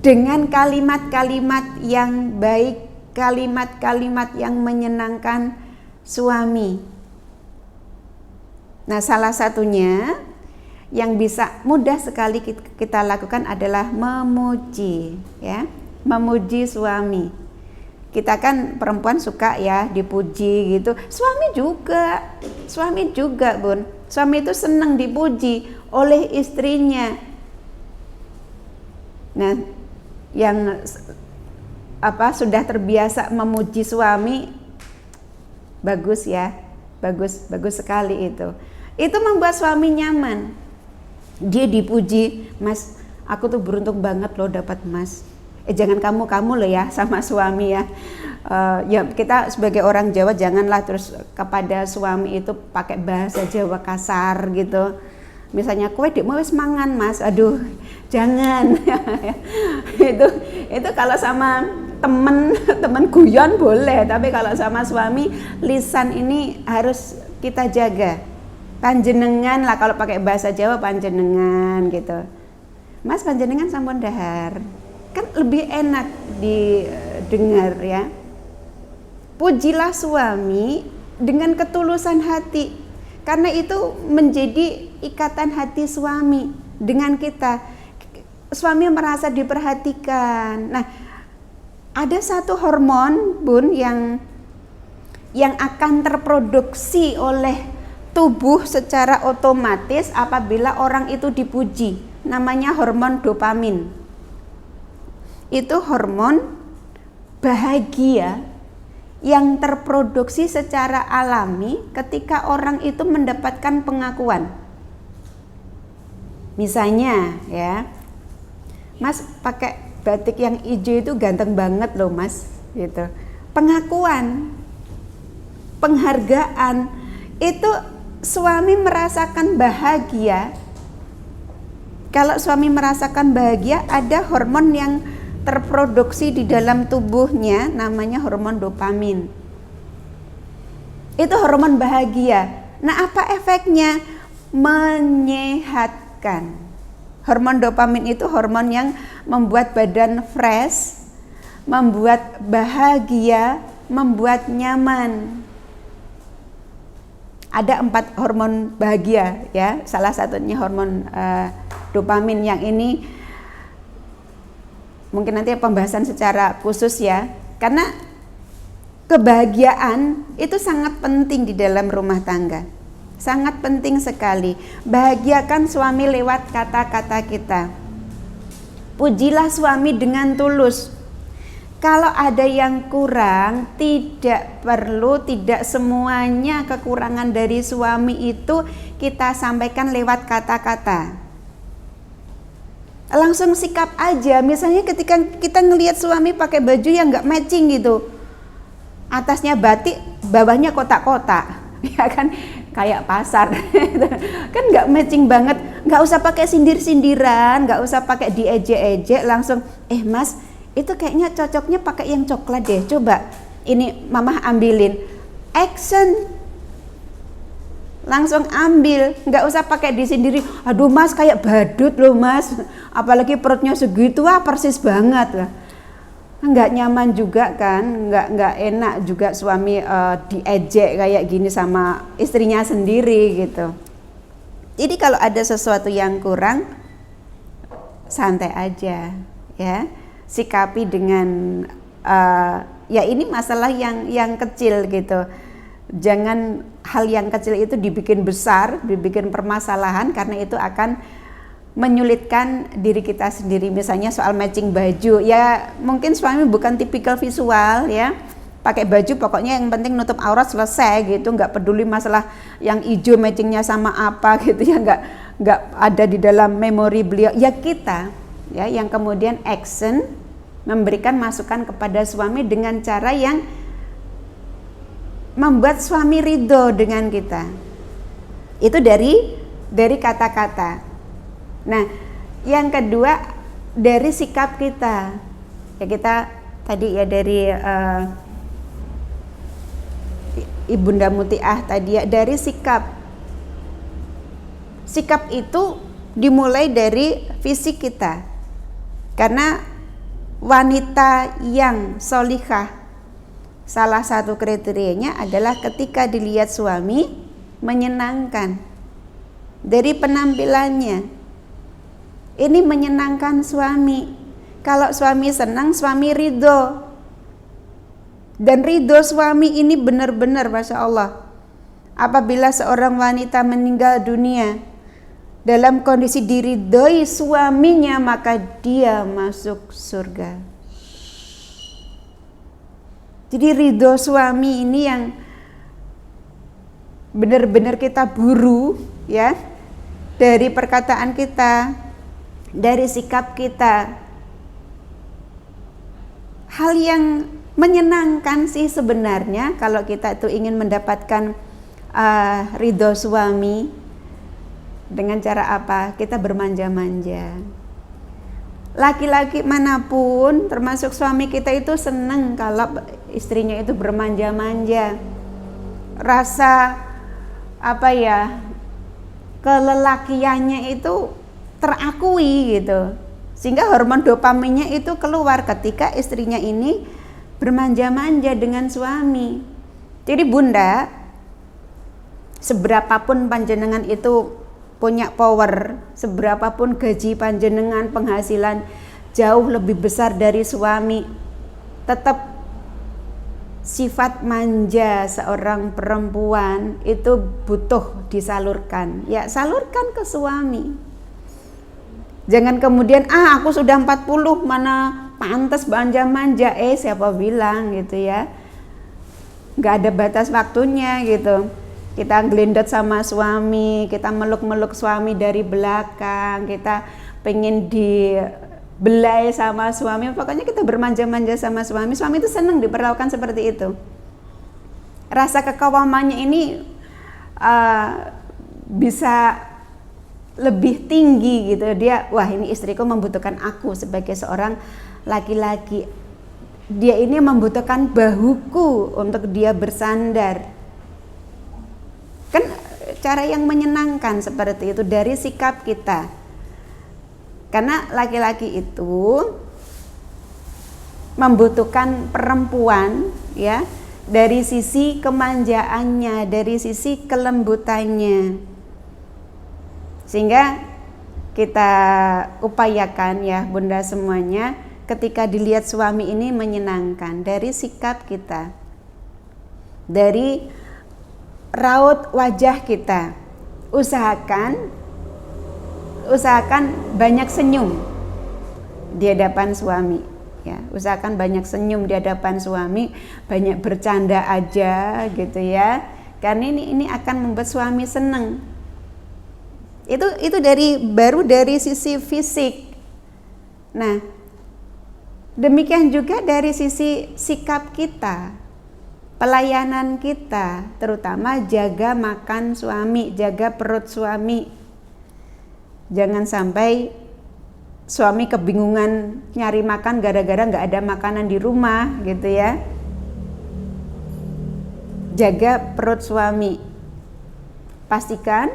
dengan kalimat-kalimat yang baik, kalimat-kalimat yang menyenangkan suami. Nah, salah satunya yang bisa mudah sekali kita lakukan adalah memuji, ya, memuji suami. Kita kan perempuan suka ya dipuji gitu. Suami juga, Bun. Suami itu senang dipuji oleh istrinya. Nah, yang sudah terbiasa memuji suami, bagus ya, bagus sekali itu. Itu membuat suami nyaman. Dia dipuji, Mas, aku tuh beruntung banget loh dapat Mas. Jangan kamu loh ya sama suami ya. Ya kita sebagai orang Jawa janganlah terus kepada suami itu pakai bahasa Jawa kasar gitu. Misalnya kowe dik mau wis mangan Mas, aduh jangan. itu kalau sama temen guyon boleh, tapi kalau sama suami lisan ini harus kita jaga. Panjenengan lah, kalau pakai bahasa Jawa panjenengan gitu. Mas panjenengan sampun dahar, kan lebih enak didengar ya. Pujilah suami dengan ketulusan hati, karena itu menjadi ikatan hati suami dengan kita. Suami merasa diperhatikan. Nah, ada satu hormon Bun yang akan terproduksi oleh tubuh secara otomatis apabila orang itu dipuji, namanya hormon dopamin. Itu hormon bahagia yang terproduksi secara alami ketika orang itu mendapatkan pengakuan. Misalnya ya, Mas pakai batik yang hijau itu ganteng banget loh Mas, gitu. Pengakuan, penghargaan, itu suami merasakan bahagia. Kalau suami merasakan bahagia, ada hormon yang terproduksi di dalam tubuhnya, namanya hormon dopamin. Itu hormon bahagia. Nah, apa efeknya? Menyehatkan. Hormon dopamin itu hormon yang membuat badan fresh, membuat bahagia, membuat nyaman. Ada 4 hormon bahagia ya, salah satunya hormon dopamin. Yang ini mungkin nanti pembahasan secara khusus ya, karena kebahagiaan itu sangat penting di dalam rumah tangga. Sangat penting sekali. Bahagiakan suami lewat kata-kata kita. Pujilah suami dengan tulus. Kalau ada yang kurang, tidak semuanya kekurangan dari suami itu kita sampaikan lewat kata-kata. Langsung sikap aja. Misalnya ketika kita ngelihat suami pakai baju yang nggak matching gitu, atasnya batik, bawahnya kotak-kotak, ya kan, kayak pasar. Kan nggak matching banget. Nggak usah pakai sindir-sindiran, nggak usah pakai diejek-ejek, langsung Mas, itu kayaknya cocoknya pakai yang coklat deh, coba ini mamah ambilin. Action, langsung ambil, nggak usah pakai disindiri. Aduh Mas, kayak badut loh Mas, apalagi perutnya segitu, persis banget lah. Nggak nyaman juga kan, nggak enak juga suami diejek kayak gini sama istrinya sendiri gitu. Jadi kalau ada sesuatu yang kurang, santai aja ya, sikapi dengan ya ini masalah yang kecil gitu. Jangan hal yang kecil itu dibikin besar, dibikin permasalahan, karena itu akan menyulitkan diri kita sendiri. Misalnya soal matching baju, ya mungkin suami bukan tipikal visual ya, pakai baju pokoknya yang penting nutup aurat selesai gitu, nggak peduli masalah yang hijau matchingnya sama apa gitu ya, nggak ada di dalam memori beliau. Ya kita ya yang kemudian action, memberikan masukan kepada suami dengan cara yang membuat suami ridho dengan kita. Itu dari kata-kata. Nah, yang kedua dari sikap kita. Ya kita tadi ya dari Ibunda Mutiah tadi ya, dari sikap. Sikap itu dimulai dari fisik kita. Karena wanita yang solihah, salah satu kriterianya adalah ketika dilihat suami menyenangkan. Dari penampilannya, ini menyenangkan suami. Kalau suami senang, suami ridho. Dan ridho suami ini benar-benar Masya Allah. Apabila seorang wanita meninggal dunia dalam kondisi diridhoi suaminya, maka dia masuk surga. Jadi ridho suami ini yang benar-benar kita buru ya, dari perkataan kita, dari sikap kita. Hal yang menyenangkan sih sebenarnya kalau kita itu ingin mendapatkan ridho suami. Dengan cara apa? Kita bermanja-manja. Laki-laki manapun, termasuk suami kita, itu senang kalau istrinya itu bermanja-manja. Rasa kelelakiannya itu terakui gitu. Sehingga hormon dopaminnya itu keluar ketika istrinya ini bermanja-manja dengan suami. Jadi Bunda, seberapapun panjenengan itu punya power, seberapapun gaji panjenengan, penghasilan jauh lebih besar dari suami, tetap sifat manja seorang perempuan itu butuh disalurkan. Ya, salurkan ke suami. Jangan kemudian aku sudah 40 mana pantas manja-manja. Siapa bilang gitu ya. Nggak ada batas waktunya gitu. Kita gelindot sama suami, kita meluk-meluk suami dari belakang, kita pengen dibelai sama suami, pokoknya kita bermanja-manja sama suami. Suami itu senang diperlakukan seperti itu. Rasa kekawamannya ini bisa lebih tinggi gitu. Dia, wah ini istriku membutuhkan aku sebagai seorang laki-laki. Dia ini membutuhkan bahuku untuk dia bersandar. Kan cara yang menyenangkan seperti itu dari sikap kita. Karena laki-laki itu membutuhkan perempuan ya, dari sisi kemanjaannya, dari sisi kelembutannya. Sehingga kita upayakan ya Bunda semuanya, ketika dilihat suami ini menyenangkan dari sikap kita, dari raut wajah kita. Usahakan banyak senyum di hadapan suami ya. Usahakan banyak senyum di hadapan suami, banyak bercanda aja gitu ya. Karena ini akan membuat suami senang. Itu baru dari sisi fisik. Nah, demikian juga dari sisi sikap kita, pelayanan kita, terutama jaga makan suami, jaga perut suami. Jangan sampai suami kebingungan nyari makan gara-gara nggak ada makanan di rumah gitu ya. Jaga perut suami. Pastikan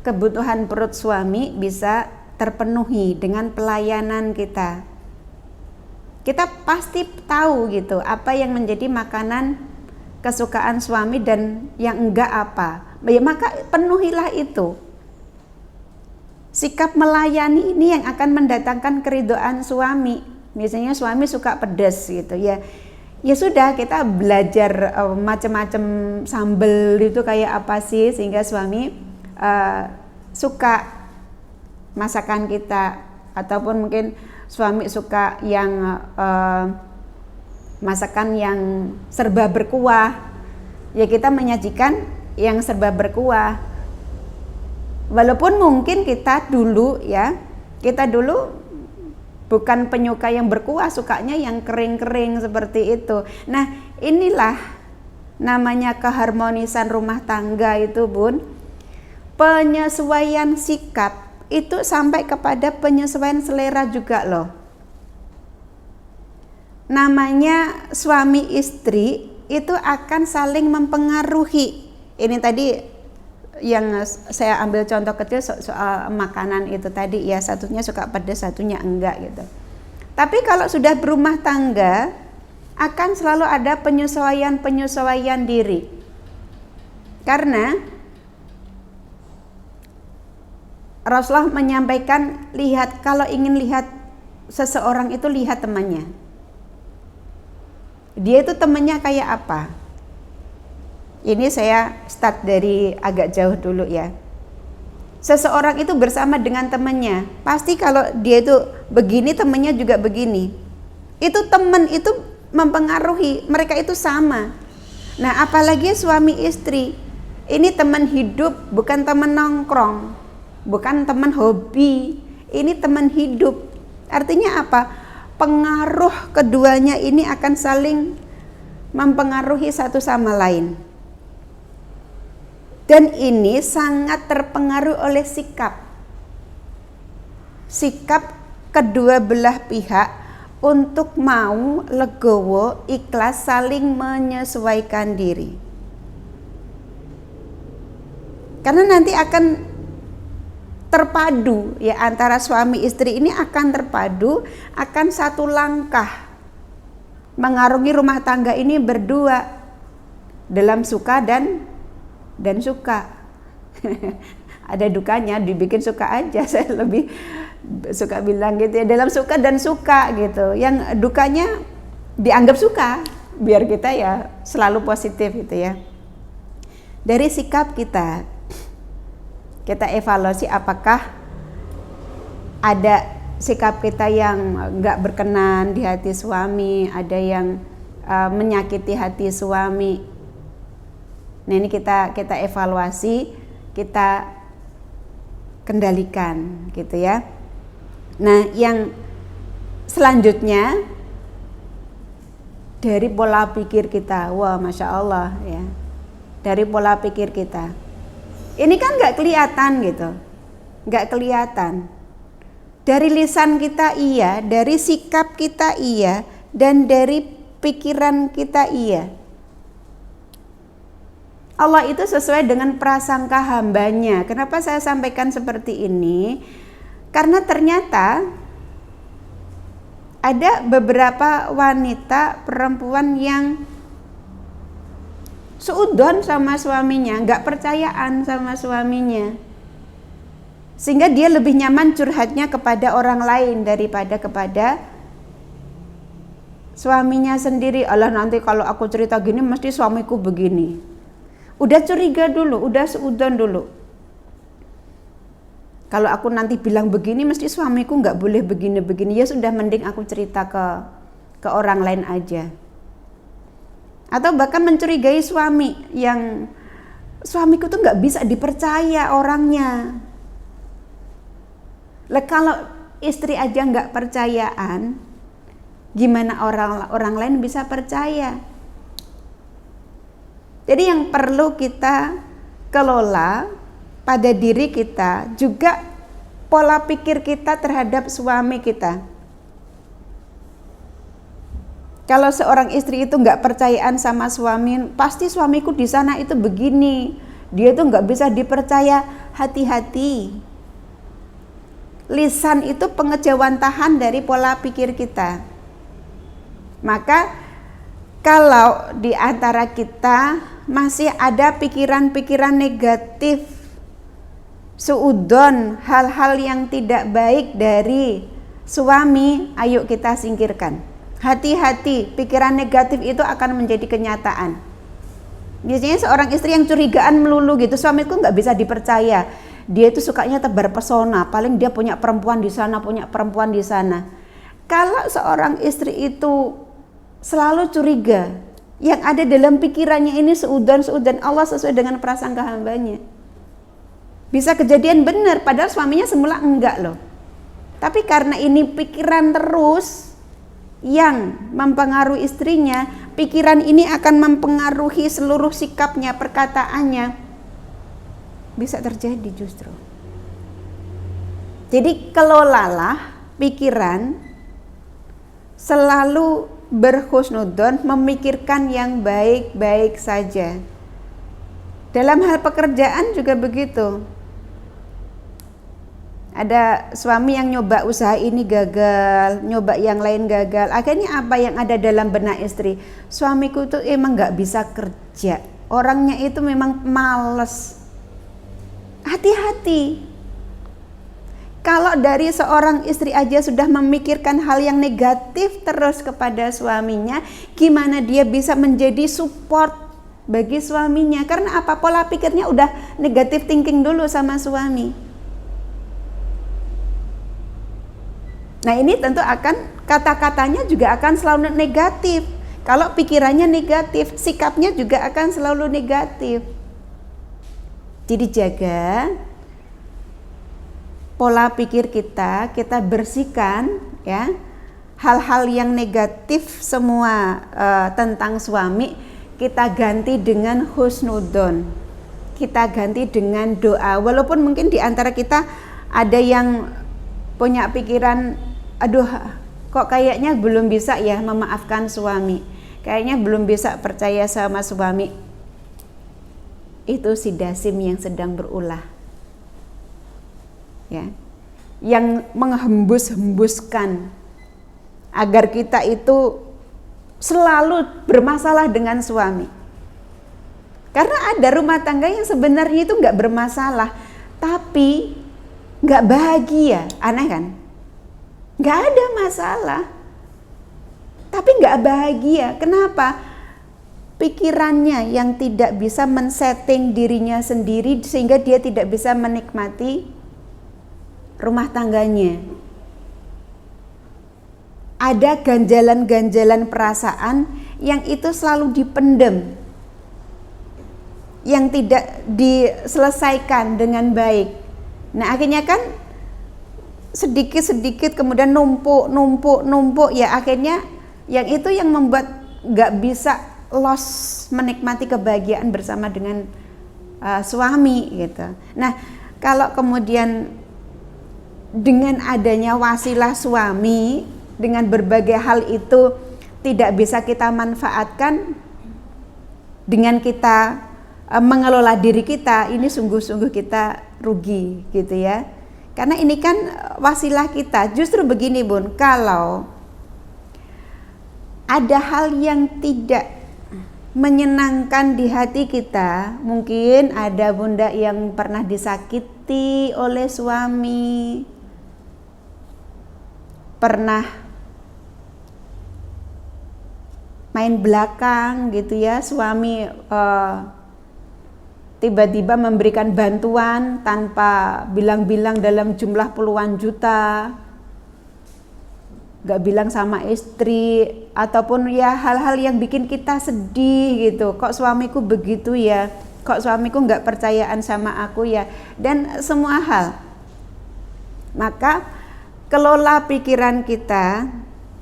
kebutuhan perut suami bisa terpenuhi dengan pelayanan kita. Kita pasti tahu gitu apa yang menjadi makanan kesukaan suami dan yang enggak apa. Ya, maka penuhilah itu. Sikap melayani ini yang akan mendatangkan keridhaan suami. Misalnya suami suka pedas gitu ya. Ya sudah, kita belajar macam-macam sambal itu kayak apa sih sehingga suami suka masakan kita, ataupun mungkin suami suka yang masakan yang serba berkuah, ya kita menyajikan yang serba berkuah. Walaupun mungkin kita dulu bukan penyuka yang berkuah, sukanya yang kering-kering seperti itu. Nah, inilah namanya keharmonisan rumah tangga itu, Bun. Penyesuaian sikap itu sampai kepada penyesuaian selera juga loh. Namanya suami istri itu akan saling mempengaruhi. Ini tadi yang saya ambil contoh kecil soal makanan itu tadi ya, satunya suka pedas, satunya enggak gitu. Tapi kalau sudah berumah tangga akan selalu ada penyesuaian diri. Karena Rasulullah menyampaikan, kalau ingin lihat seseorang itu lihat temannya. Dia itu temannya kayak apa? Ini saya start dari agak jauh dulu ya. Seseorang itu bersama dengan temannya, pasti kalau dia itu begini, temannya juga begini. Itu teman itu mempengaruhi, mereka itu sama. Nah, apalagi suami istri, ini teman hidup, bukan teman nongkrong, bukan teman hobi, ini teman hidup. Artinya apa? Pengaruh keduanya ini akan saling mempengaruhi satu sama lain. Dan ini sangat terpengaruh oleh sikap kedua belah pihak untuk mau legowo, ikhlas, saling menyesuaikan diri. Karena nanti akan terpadu ya, antara suami istri ini akan terpadu, akan satu langkah mengarungi rumah tangga ini berdua dalam suka dan suka. Ada dukanya dibikin suka aja, saya lebih suka bilang gitu ya, dalam suka dan suka gitu. Yang dukanya dianggap suka, biar kita ya selalu positif gitu ya. Dari sikap kita evaluasi apakah ada sikap kita yang nggak berkenan di hati suami, ada yang menyakiti hati suami. Nah ini kita evaluasi, kita kendalikan gitu ya. Nah yang selanjutnya dari pola pikir kita, wah masya Allah ya, dari pola pikir kita. Ini kan nggak kelihatan gitu, nggak kelihatan. Dari lisan kita iya, dari sikap kita iya, dan dari pikiran kita iya. Allah itu sesuai dengan prasangka hambanya. Kenapa saya sampaikan seperti ini? Karena ternyata ada beberapa wanita perempuan yang seudon sama suaminya, nggak percayaan sama suaminya, sehingga dia lebih nyaman curhatnya kepada orang lain daripada kepada suaminya sendiri. Allah, nanti kalau aku cerita gini mesti suamiku begini. Udah curiga dulu, udah seudon dulu. Kalau aku nanti bilang begini mesti suamiku nggak boleh begini-begini. Ya sudah, mending aku cerita ke orang lain aja. Atau bahkan mencurigai suami yang suamiku tuh nggak bisa dipercaya orangnya. Lah kalau istri aja nggak percayaan, gimana orang lain bisa percaya? Jadi yang perlu kita kelola pada diri kita juga pola pikir kita terhadap suami kita. Kalau seorang istri itu nggak percayaan sama suami, pasti suamiku di sana itu begini, dia itu nggak bisa dipercaya. Hati-hati. Lisan itu pengejawantahan dari pola pikir kita. Maka kalau di antara kita masih ada pikiran-pikiran negatif, suudon, hal-hal yang tidak baik dari suami, ayo kita singkirkan. Hati-hati, pikiran negatif itu akan menjadi kenyataan. Biasanya seorang istri yang curigaan melulu gitu, suamiku nggak bisa dipercaya, dia itu sukanya tebar pesona, paling dia punya perempuan di sana, punya perempuan di sana. Kalau seorang istri itu selalu curiga, yang ada dalam pikirannya ini seudon, Allah sesuai dengan prasangka hambanya. Bisa kejadian benar, padahal suaminya semula enggak loh. Tapi karena ini pikiran terus yang mempengaruhi istrinya, pikiran ini akan mempengaruhi seluruh sikapnya, perkataannya. Bisa terjadi justru. Jadi kelolalah pikiran, selalu berhusnudon, memikirkan yang baik-baik saja. Dalam hal pekerjaan juga begitu. Ada suami yang nyoba usaha ini gagal, nyoba yang lain gagal. Akhirnya apa yang ada dalam benak istri? Suamiku tuh emang gak bisa kerja, orangnya itu memang males. Hati-hati. Kalau dari seorang istri aja sudah memikirkan hal yang negatif terus kepada suaminya, gimana dia bisa menjadi support bagi suaminya? Karena apa? Pola pikirnya udah negatif thinking dulu sama suami. Nah ini tentu akan, kata-katanya juga akan selalu negatif. Kalau pikirannya negatif, sikapnya juga akan selalu negatif. Jadi jaga pola pikir kita bersihkan ya. Hal-hal yang negatif semua tentang suami kita ganti dengan husnudon. kita ganti dengan doa. Walaupun mungkin di antara kita ada yang punya pikiran, aduh kok kayaknya belum bisa ya memaafkan suami, kayaknya belum bisa percaya sama suami. Itu si Dasim yang sedang berulah, ya, yang menghembus-hembuskan agar kita itu selalu bermasalah dengan suami. Karena ada rumah tangga yang sebenarnya itu nggak bermasalah, tapi nggak bahagia. Aneh kan? Nggak ada masalah, tapi nggak bahagia. Kenapa? Pikirannya yang tidak bisa men-setting dirinya sendiri sehingga dia tidak bisa menikmati rumah tangganya. Ada ganjalan-ganjalan perasaan yang itu selalu dipendam, yang tidak diselesaikan dengan baik. Nah akhirnya kan sedikit-sedikit kemudian numpuk ya, akhirnya yang itu yang membuat gak bisa loss menikmati kebahagiaan bersama dengan suami gitu. Nah kalau kemudian dengan adanya wasilah suami, dengan berbagai hal itu tidak bisa kita manfaatkan dengan kita mengelola diri kita, ini sungguh-sungguh kita rugi gitu ya. Karena ini kan wasilah kita. Justru begini Bun, kalau ada hal yang tidak menyenangkan di hati kita, mungkin ada bunda yang pernah disakiti oleh suami, pernah main belakang gitu ya, suami tiba-tiba memberikan bantuan tanpa bilang-bilang dalam jumlah puluhan juta, gak bilang sama istri, ataupun ya hal-hal yang bikin kita sedih gitu. Kok suamiku begitu ya, kok suamiku gak percayaan sama aku ya, dan semua hal. Maka kelola pikiran kita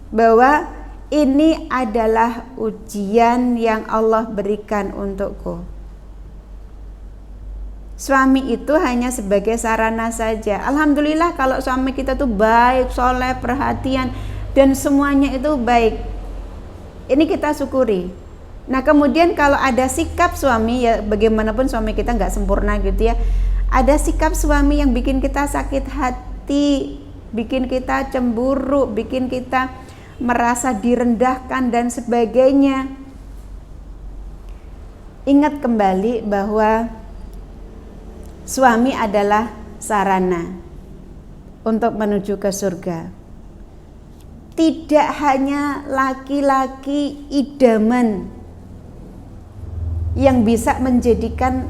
bahwa ini adalah ujian yang Allah berikan untukku. Suami itu hanya sebagai sarana saja. Alhamdulillah kalau suami kita tuh baik, soleh, perhatian, dan semuanya itu baik. Ini kita syukuri. Nah kemudian kalau ada sikap suami, ya bagaimanapun suami kita nggak sempurna gitu ya, ada sikap suami yang bikin kita sakit hati, bikin kita cemburu, bikin kita merasa direndahkan dan sebagainya. Ingat kembali bahwa suami adalah sarana untuk menuju ke surga. Tidak hanya laki-laki idaman yang bisa menjadikan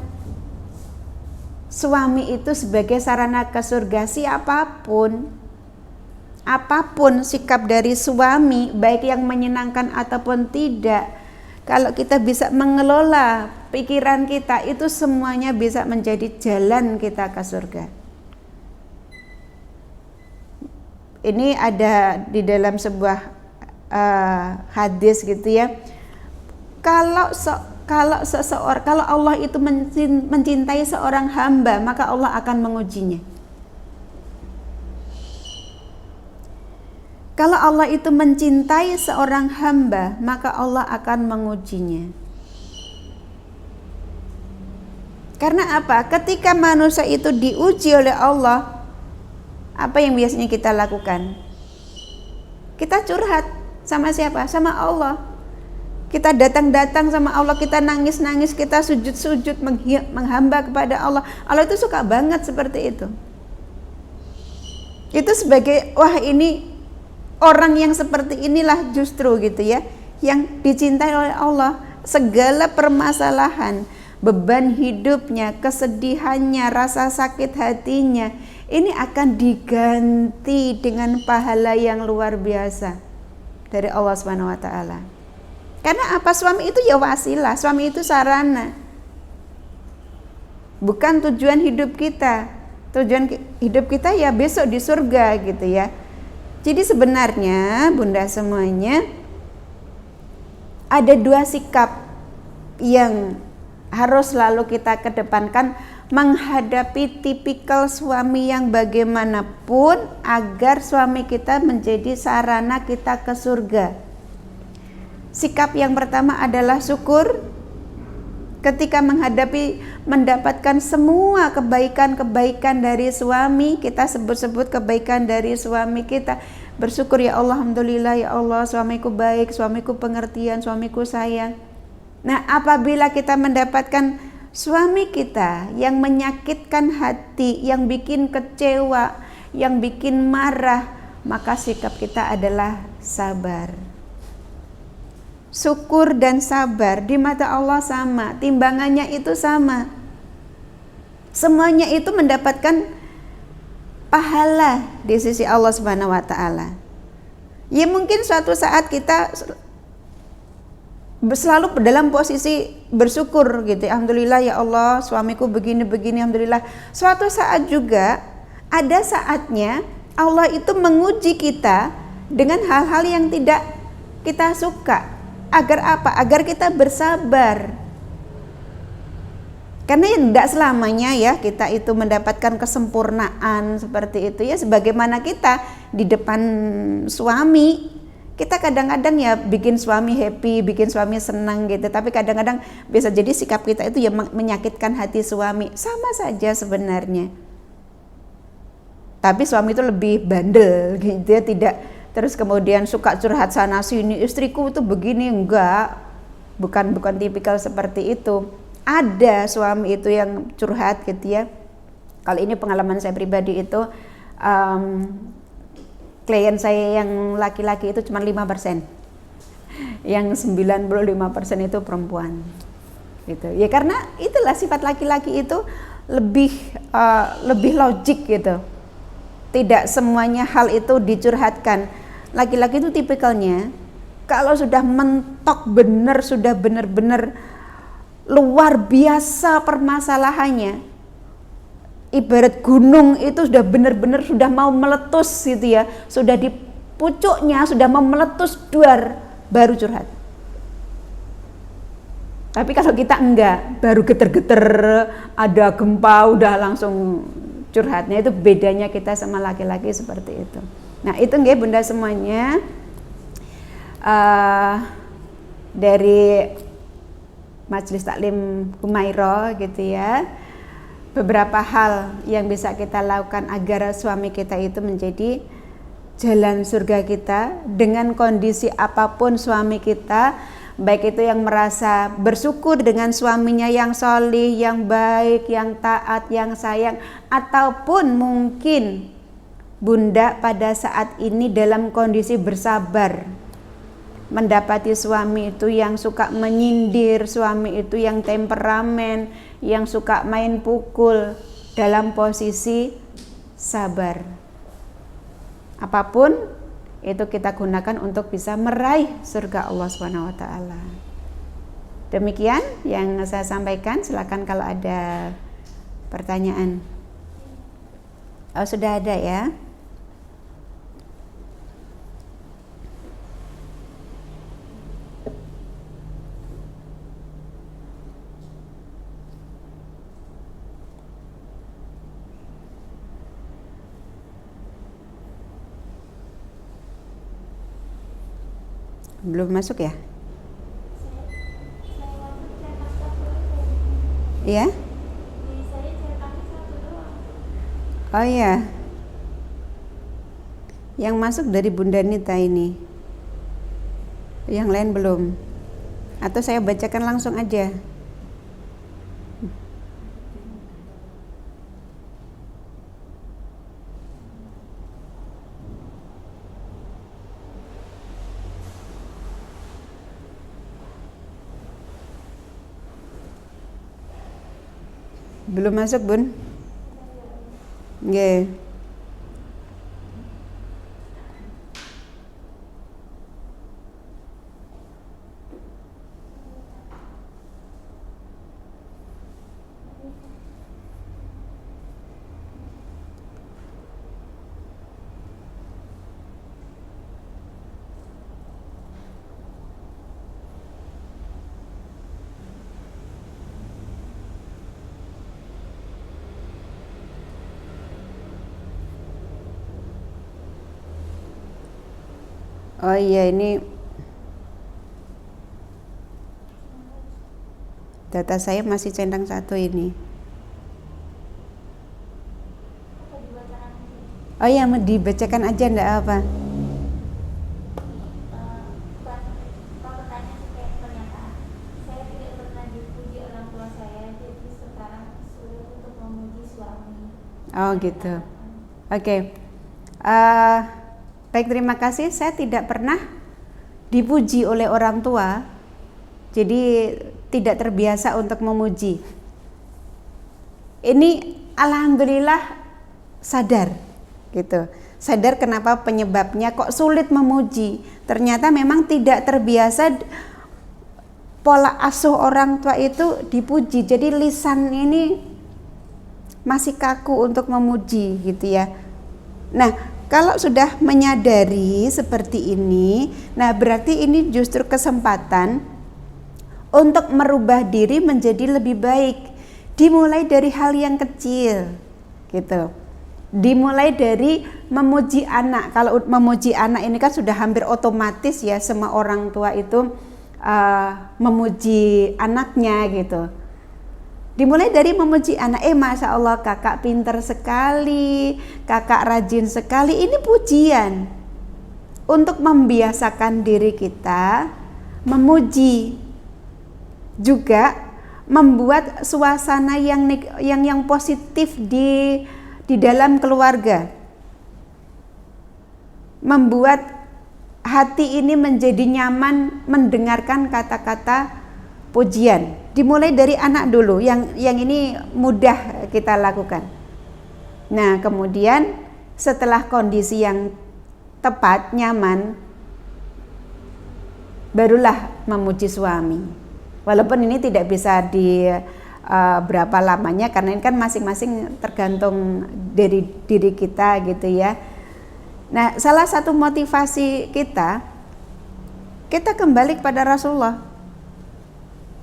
suami itu sebagai sarana ke surga. Apapun sikap dari suami, baik yang menyenangkan ataupun tidak, kalau kita bisa mengelola pikiran kita, itu semuanya bisa menjadi jalan kita ke surga. Ini ada di dalam sebuah hadis gitu ya. Kalau Allah itu mencintai seorang hamba, maka Allah akan mengujinya. Kalau Allah itu mencintai seorang hamba, maka Allah akan mengujinya. Karena apa? Ketika manusia itu diuji oleh Allah, apa yang biasanya kita lakukan? Kita curhat sama siapa? Sama Allah. Kita datang-datang sama Allah, kita nangis-nangis, kita sujud-sujud menghamba kepada Allah. Allah itu suka banget seperti itu. Itu sebagai, wah ini orang yang seperti inilah justru gitu ya, yang dicintai oleh Allah. Segala permasalahan, beban hidupnya, kesedihannya, rasa sakit hatinya, ini akan diganti dengan pahala yang luar biasa dari Allah Subhanahu wa taala. Karena apa? Suami itu ya wasilah, suami itu sarana. Bukan tujuan hidup kita. Tujuan hidup kita ya besok di surga gitu ya. Jadi sebenarnya bunda semuanya ada dua sikap yang harus selalu kita kedepankan menghadapi tipikal suami yang bagaimanapun agar suami kita menjadi sarana kita ke surga. Sikap yang pertama adalah syukur ketika mendapatkan semua kebaikan-kebaikan dari suami, kita sebut-sebut kebaikan dari suami kita. Bersyukur, ya Allah, alhamdulillah ya Allah, suamiku baik, suamiku pengertian, suamiku sayang. Nah, apabila kita mendapatkan suami kita yang menyakitkan hati, yang bikin kecewa, yang bikin marah, maka sikap kita adalah sabar. Syukur dan sabar di mata Allah sama, timbangannya itu sama. Semuanya itu mendapatkan pahala di sisi Allah Subhanahu wa taala. Ya mungkin suatu saat kita selalu dalam posisi bersyukur gitu. Alhamdulillah ya Allah, suamiku begini-begini, alhamdulillah. Suatu saat juga ada saatnya Allah itu menguji kita dengan hal-hal yang tidak kita suka. Agar apa? Agar kita bersabar. Karena tidak selamanya ya kita itu mendapatkan kesempurnaan seperti itu ya. Sebagaimana kita di depan suami, kita kadang-kadang ya bikin suami happy, bikin suami senang gitu. Tapi kadang-kadang bisa jadi sikap kita itu ya menyakitkan hati suami. Sama saja sebenarnya. Tapi suami itu lebih bandel gitu ya, tidak terus kemudian suka curhat sana sini, istriku itu begini, enggak, bukan tipikal seperti itu. Ada suami itu yang curhat gitu ya. Kalau ini pengalaman saya pribadi itu, klien saya yang laki-laki itu cuma 5%, yang 95% itu perempuan gitu ya. Karena itulah sifat laki-laki itu lebih logik gitu, tidak semuanya hal itu dicurhatkan. Laki-laki itu tipikalnya kalau sudah mentok benar, sudah benar-benar luar biasa permasalahannya, ibarat gunung itu sudah benar-benar sudah mau meletus gitu ya, sudah di pucuknya sudah mau meletus duar, baru curhat. Tapi kalau kita enggak, baru geter-geter, ada gempa udah langsung curhatnya. Itu bedanya kita sama laki-laki seperti itu. Nah itu nggih Bunda semuanya dari Majelis Taklim Humaira gitu ya, beberapa hal yang bisa kita lakukan agar suami kita itu menjadi jalan surga kita dengan kondisi apapun suami kita, baik itu yang merasa bersyukur dengan suaminya yang solih, yang baik, yang taat, yang sayang, ataupun mungkin Bunda pada saat ini dalam kondisi bersabar mendapati suami itu yang suka menyindir, suami itu yang temperamen, yang suka main pukul, dalam posisi sabar. Apapun itu kita gunakan untuk bisa meraih surga Allah Subhanahu wa taala. Demikian yang saya sampaikan, silakan kalau ada pertanyaan. Oh, sudah ada ya. Belum masuk ya? Iya? Oh iya. Yang masuk dari Bunda Nita ini. Yang lain belum. Atau saya bacakan langsung aja. Belum masuk Bun? Nggih. Oh iya, ini data saya masih centang 1 ini. Oh iya, dibacakan aja enggak apa. Oh gitu. Oke. Baik, terima kasih. Saya tidak pernah dipuji oleh orang tua, jadi tidak terbiasa untuk memuji. Ini alhamdulillah sadar, gitu. Sadar kenapa penyebabnya kok sulit memuji. Ternyata memang tidak terbiasa pola asuh orang tua itu dipuji. Jadi lisan ini masih kaku untuk memuji, gitu ya. Nah, kalau sudah menyadari seperti ini, nah berarti ini justru kesempatan untuk merubah diri menjadi lebih baik. Dimulai dari hal yang kecil, gitu. Dimulai dari memuji anak. Kalau memuji anak ini kan sudah hampir otomatis ya, semua orang tua itu memuji anaknya, gitu. Dimulai dari memuji anak, masya Allah kakak pintar sekali, kakak rajin sekali. Ini pujian untuk membiasakan diri kita memuji, juga membuat suasana yang positif di dalam keluarga, membuat hati ini menjadi nyaman mendengarkan kata-kata pujian. Dimulai dari anak dulu, yang ini mudah kita lakukan. Nah, kemudian setelah kondisi yang tepat, nyaman, barulah memuji suami. Walaupun ini tidak bisa di berapa lamanya, karena ini kan masing-masing tergantung dari diri kita, gitu ya. Nah, salah satu motivasi kita kembali kepada Rasulullah,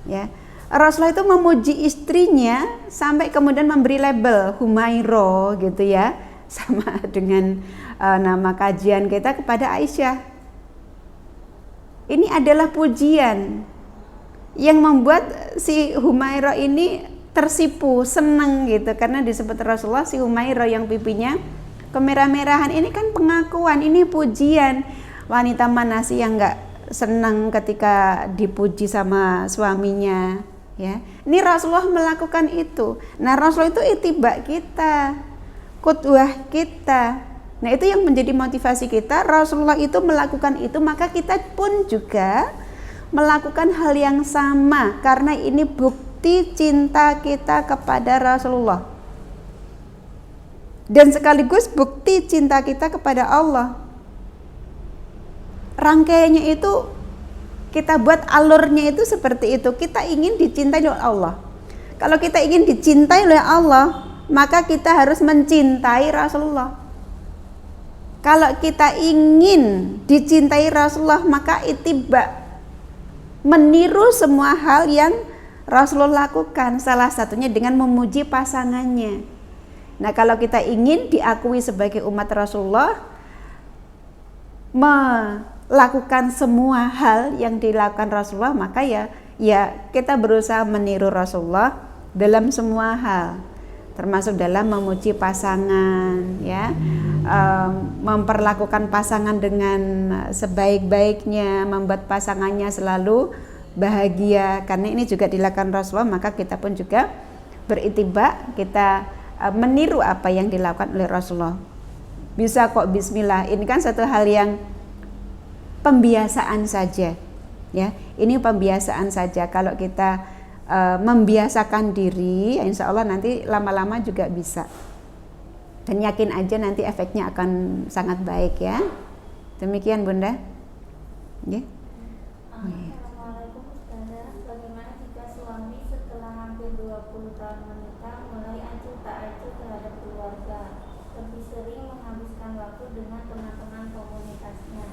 ya. Rasulullah itu memuji istrinya sampai kemudian memberi label Humairo, gitu ya, sama dengan nama kajian kita kepada Aisyah. Ini adalah pujian yang membuat si Humairo ini tersipu, senang, gitu, karena disebut Rasulullah si Humairo yang pipinya kemerah-merahan. Ini kan pengakuan, ini pujian. Wanita mana sih yang enggak senang ketika dipuji sama suaminya, ya. Ini Rasulullah melakukan itu. Nah, Rasulullah itu ittiba kita, qudwah kita. Nah, itu yang menjadi motivasi kita. Rasulullah itu melakukan itu, maka kita pun juga melakukan hal yang sama, karena ini bukti cinta kita kepada Rasulullah dan sekaligus bukti cinta kita kepada Allah. Rangkaiannya itu kita buat alurnya itu seperti itu. Kita ingin dicintai oleh Allah. Kalau kita ingin dicintai oleh Allah, maka kita harus mencintai Rasulullah. Kalau kita ingin dicintai Rasulullah, maka ittiba, meniru semua hal yang Rasulullah lakukan, salah satunya dengan memuji pasangannya. Nah, kalau kita ingin diakui sebagai umat Rasulullah, melakukan semua hal yang dilakukan Rasulullah, maka ya kita berusaha meniru Rasulullah dalam semua hal, termasuk dalam memuji pasangan, ya, memperlakukan pasangan dengan sebaik-baiknya, membuat pasangannya selalu bahagia, karena ini juga dilakukan Rasulullah. Maka kita pun juga berittiba, kita meniru apa yang dilakukan oleh Rasulullah. Bisa kok bismillah, ini kan satu hal yang pembiasaan saja, ya. Ini pembiasaan saja. Kalau kita membiasakan diri, insya Allah nanti lama-lama juga bisa. Dan yakin aja nanti efeknya akan sangat baik, ya. Demikian Bunda. Ya. Assalamualaikum Ustazah. Bagaimana jika suami setelah hampir 20 tahun menikah mulai acuh tak acuh terhadap keluarga, lebih sering menghabiskan waktu dengan teman-teman komunitasnya?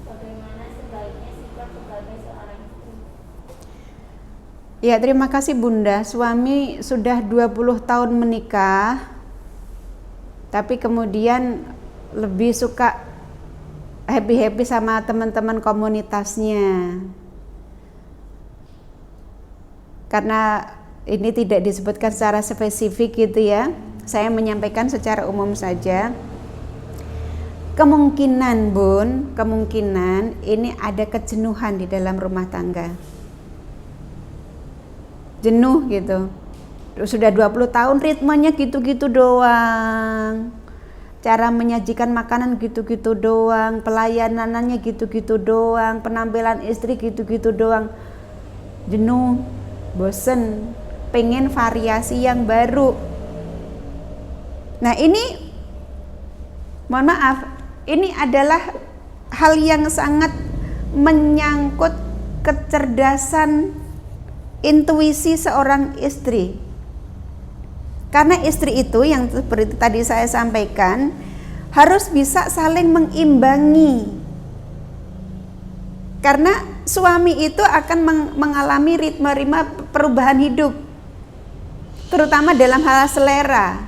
Bagaimana sebaiknya sikap sebagai seorang istri? Ya, terima kasih Bunda. Suami sudah 20 tahun menikah, tapi kemudian lebih suka happy-happy sama teman-teman komunitasnya. Karena ini tidak disebutkan secara spesifik gitu ya, saya menyampaikan secara umum saja. Kemungkinan Bun, kemungkinan ini ada kejenuhan di dalam rumah tangga. Jenuh gitu. Sudah 20 tahun ritmenya gitu-gitu doang. Cara menyajikan makanan gitu-gitu doang, pelayanannya gitu-gitu doang, penampilan istri gitu-gitu doang. Jenuh, bosen, pengen variasi yang baru. Nah ini, mohon maaf, ini adalah hal yang sangat menyangkut kecerdasan intuisi seorang istri. Karena istri itu yang seperti tadi saya sampaikan harus bisa saling mengimbangi. Karena suami itu akan mengalami ritme-ritme perubahan hidup, terutama dalam hal selera.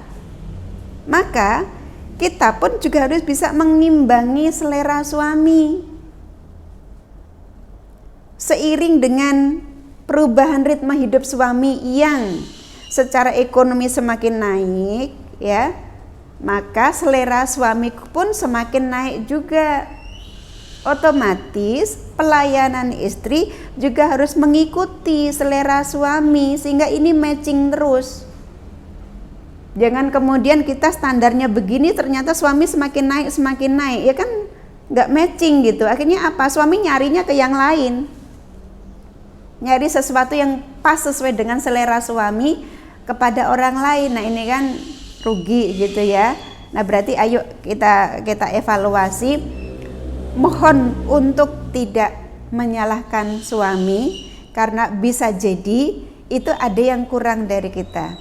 Maka kita pun juga harus bisa mengimbangi selera suami. Seiring dengan perubahan ritme hidup suami yang secara ekonomi semakin naik ya, maka selera suami pun semakin naik juga. Otomatis pelayanan istri juga harus mengikuti selera suami sehingga ini matching terus. Jangan kemudian kita standarnya begini ternyata suami semakin naik ya kan nggak matching gitu. Akhirnya apa? Suami nyarinya ke yang lain, nyari sesuatu yang pas sesuai dengan selera suami kepada orang lain. Nah ini kan rugi gitu ya. Nah berarti ayo kita evaluasi, mohon untuk tidak menyalahkan suami karena bisa jadi itu ada yang kurang dari kita.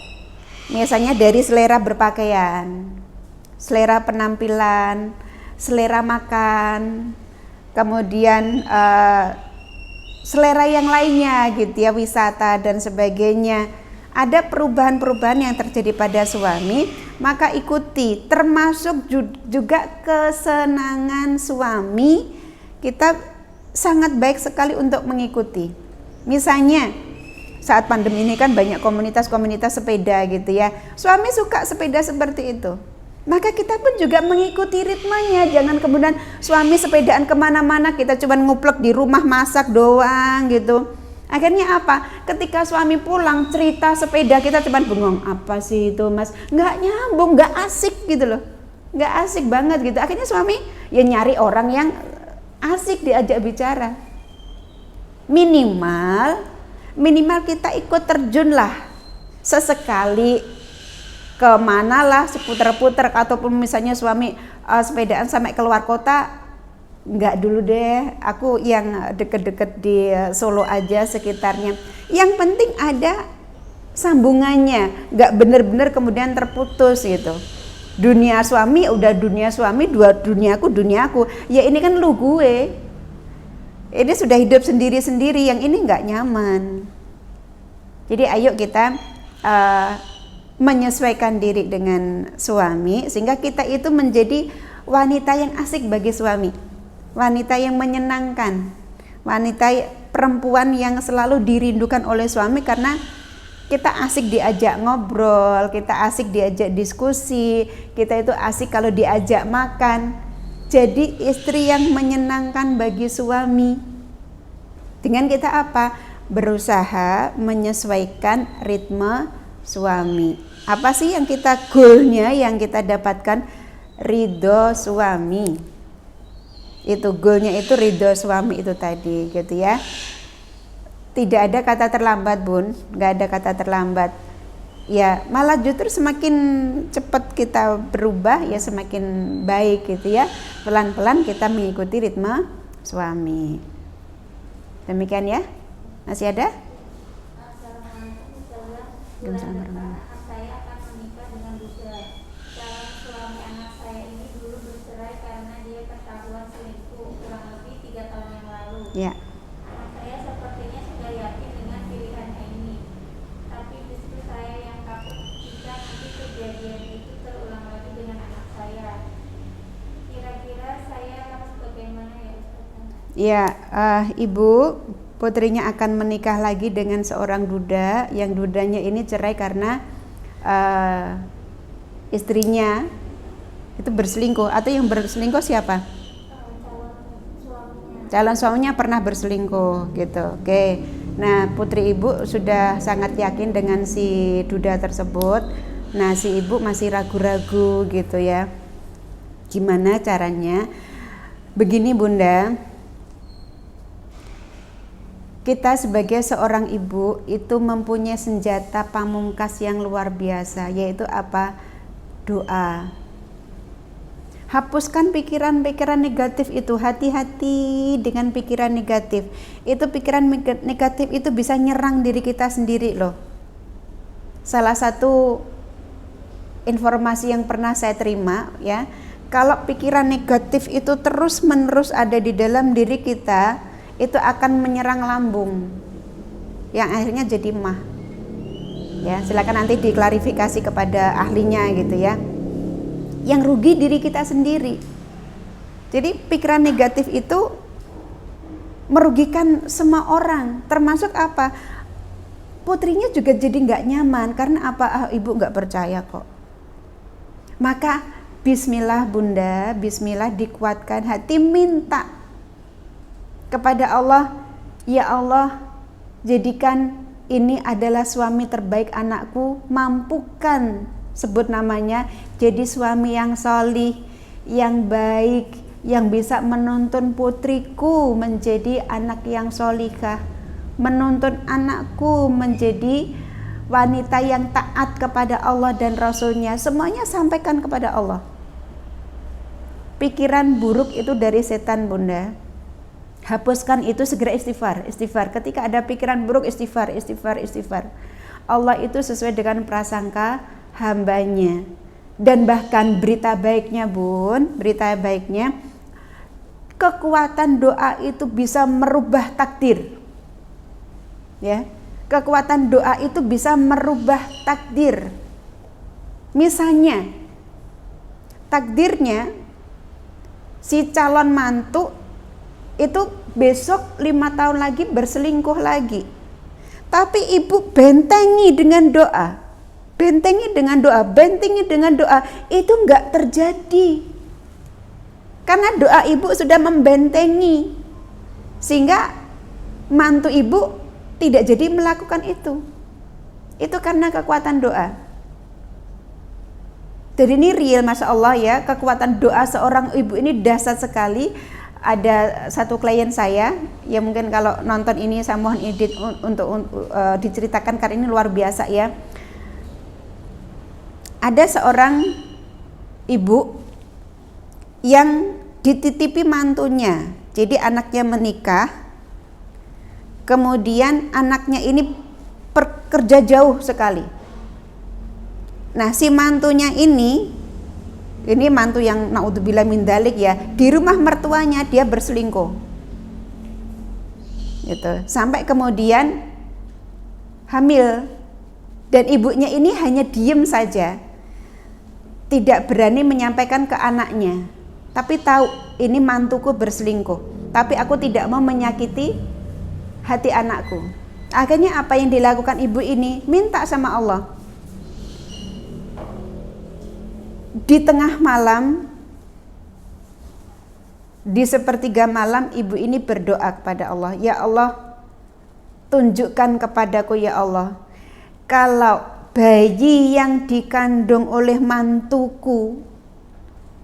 Misalnya dari selera berpakaian, selera penampilan, selera makan, kemudian selera yang lainnya gitu ya, wisata dan sebagainya. Ada perubahan-perubahan yang terjadi pada suami, maka ikuti, termasuk juga kesenangan suami. Kita sangat baik sekali untuk mengikuti. Misalnya saat pandemi ini kan banyak komunitas-komunitas sepeda gitu ya. Suami suka sepeda seperti itu, maka kita pun juga mengikuti ritmenya. Jangan kemudian suami sepedaan kemana-mana, kita cuma nguplek di rumah masak doang gitu. Akhirnya apa? Ketika suami pulang cerita sepeda, kita cuma bengong, apa sih itu mas? Nggak nyambung, nggak asik gitu loh, nggak asik banget gitu. Akhirnya suami ya nyari orang yang asik diajak bicara. Minimal kita ikut terjun lah sesekali kemana lah, seputar-putar. Ataupun misalnya suami sepedaan sampai keluar kota, enggak dulu deh, aku yang deket-deket di Solo aja sekitarnya. Yang penting ada sambungannya, enggak bener-bener kemudian terputus gitu. Dunia suami udah dunia suami, dunia aku. Ya ini kan lu gue. Ini sudah hidup sendiri-sendiri, yang ini enggak nyaman. Jadi ayo kita menyesuaikan diri dengan suami sehingga kita itu menjadi wanita yang asik bagi suami. Wanita yang menyenangkan, wanita perempuan yang selalu dirindukan oleh suami karena kita asik diajak ngobrol, kita asik diajak diskusi, kita itu asik kalau diajak makan. Jadi istri yang menyenangkan bagi suami. Dengan kita apa? Berusaha menyesuaikan ritme suami. Apa sih yang kita goalnya, yang kita dapatkan? Ridho suami. Itu goalnya, itu ridho suami itu tadi gitu ya. Tidak ada kata terlambat Bun, nggak ada kata terlambat. Ya malah justru semakin cepat kita berubah ya semakin baik gitu ya. Pelan-pelan kita mengikuti ritme suami. Demikian ya. Masih ada? Assalamualaikum. Saya akan menikah dengan Buddha. Calon suami anak saya ini dulu bercerai karena dia ketahuan selingkuh kurang lebih 3 tahun yang lalu. Ya. Anak saya sepertinya sudah yakin dengan pilihannya ini, tapi justru saya yang takut jika nanti kejadian itu terulang lagi dengan anak saya. Kira-kira saya harus bagaimana Ya, ibu putrinya akan menikah lagi dengan seorang duda, yang dudanya ini cerai karena istrinya itu berselingkuh. Atau yang berselingkuh siapa? Calon suaminya pernah berselingkuh gitu. Oke. Nah, putri ibu sudah sangat yakin dengan si duda tersebut. Nah, si ibu masih ragu-ragu gitu ya. Gimana caranya? Begini Bunda, kita sebagai seorang ibu itu mempunyai senjata pamungkas yang luar biasa, yaitu apa? Doa. Hapuskan pikiran-pikiran negatif itu. Hati-hati dengan pikiran negatif. Itu pikiran negatif itu bisa nyerang diri kita sendiri loh. Salah satu informasi yang pernah saya terima ya, kalau pikiran negatif itu terus-menerus ada di dalam diri kita, itu akan menyerang lambung, yang akhirnya jadi mah. Ya, silakan nanti diklarifikasi kepada ahlinya gitu ya. Yang rugi diri kita sendiri. Jadi pikiran negatif itu merugikan semua orang, termasuk apa? Putrinya juga jadi nggak nyaman karena apa? Ibu nggak percaya kok. Maka bismillah Bunda, bismillah, dikuatkan hati, minta kepada Allah, ya Allah, jadikan ini adalah suami terbaik anakku, mampukan, sebut namanya, jadi suami yang solih, yang baik, yang bisa menuntun putriku menjadi anak yang solihah, menuntun anakku menjadi wanita yang taat kepada Allah dan Rasulnya. Semuanya sampaikan kepada Allah. Pikiran buruk itu dari setan Bunda. Hapuskan itu, segera istighfar. Ketika ada pikiran buruk, istighfar. Allah itu sesuai dengan prasangka hambanya. Dan bahkan berita baiknya Bun, berita baiknya, kekuatan doa itu bisa merubah takdir. Ya, kekuatan doa itu bisa merubah takdir. Misalnya, takdirnya si calon mantu itu besok 5 tahun lagi berselingkuh lagi. Tapi ibu bentengi dengan doa, itu enggak terjadi. Karena doa ibu sudah membentengi, sehingga mantu ibu tidak jadi melakukan itu. Itu karena kekuatan doa. Jadi ini real, Masya Allah ya, kekuatan doa seorang ibu ini dahsyat sekali. Ada satu klien saya, ya mungkin kalau nonton ini saya mohon edit untuk diceritakan karena ini luar biasa ya. Ada seorang ibu yang dititipi mantunya, jadi anaknya menikah, kemudian anaknya ini kerja jauh sekali. Nah, si mantunya ini mantu yang naudzubillah min dzalik ya, di rumah mertuanya dia berselingkuh. Gitu. Sampai kemudian hamil, dan ibunya ini hanya diem saja. Tidak berani menyampaikan ke anaknya. Tapi tahu ini mantuku berselingkuh, tapi aku tidak mau menyakiti hati anakku. Akhirnya apa yang dilakukan ibu ini? Minta sama Allah. Di tengah malam, di sepertiga malam, ibu ini berdoa kepada Allah, ya Allah, tunjukkan kepadaku ya Allah, kalau bayi yang dikandung oleh mantuku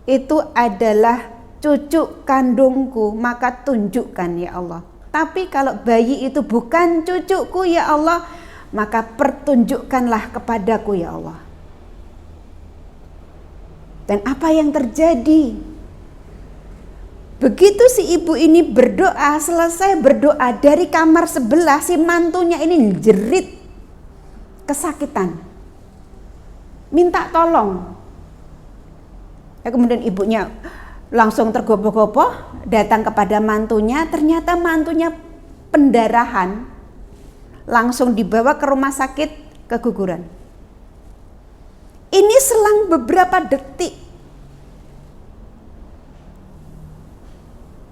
itu adalah cucu kandungku, maka tunjukkan ya Allah. Tapi kalau bayi itu bukan cucuku ya Allah, maka pertunjukkanlah kepadaku ya Allah. Dan apa yang terjadi? Begitu si ibu ini berdoa, selesai berdoa, dari kamar sebelah si mantunya ini jerit kesakitan, minta tolong. Ya, kemudian ibunya langsung tergopoh-gopoh datang kepada mantunya, ternyata mantunya pendarahan, langsung dibawa ke rumah sakit keguguran. Ini selang beberapa detik.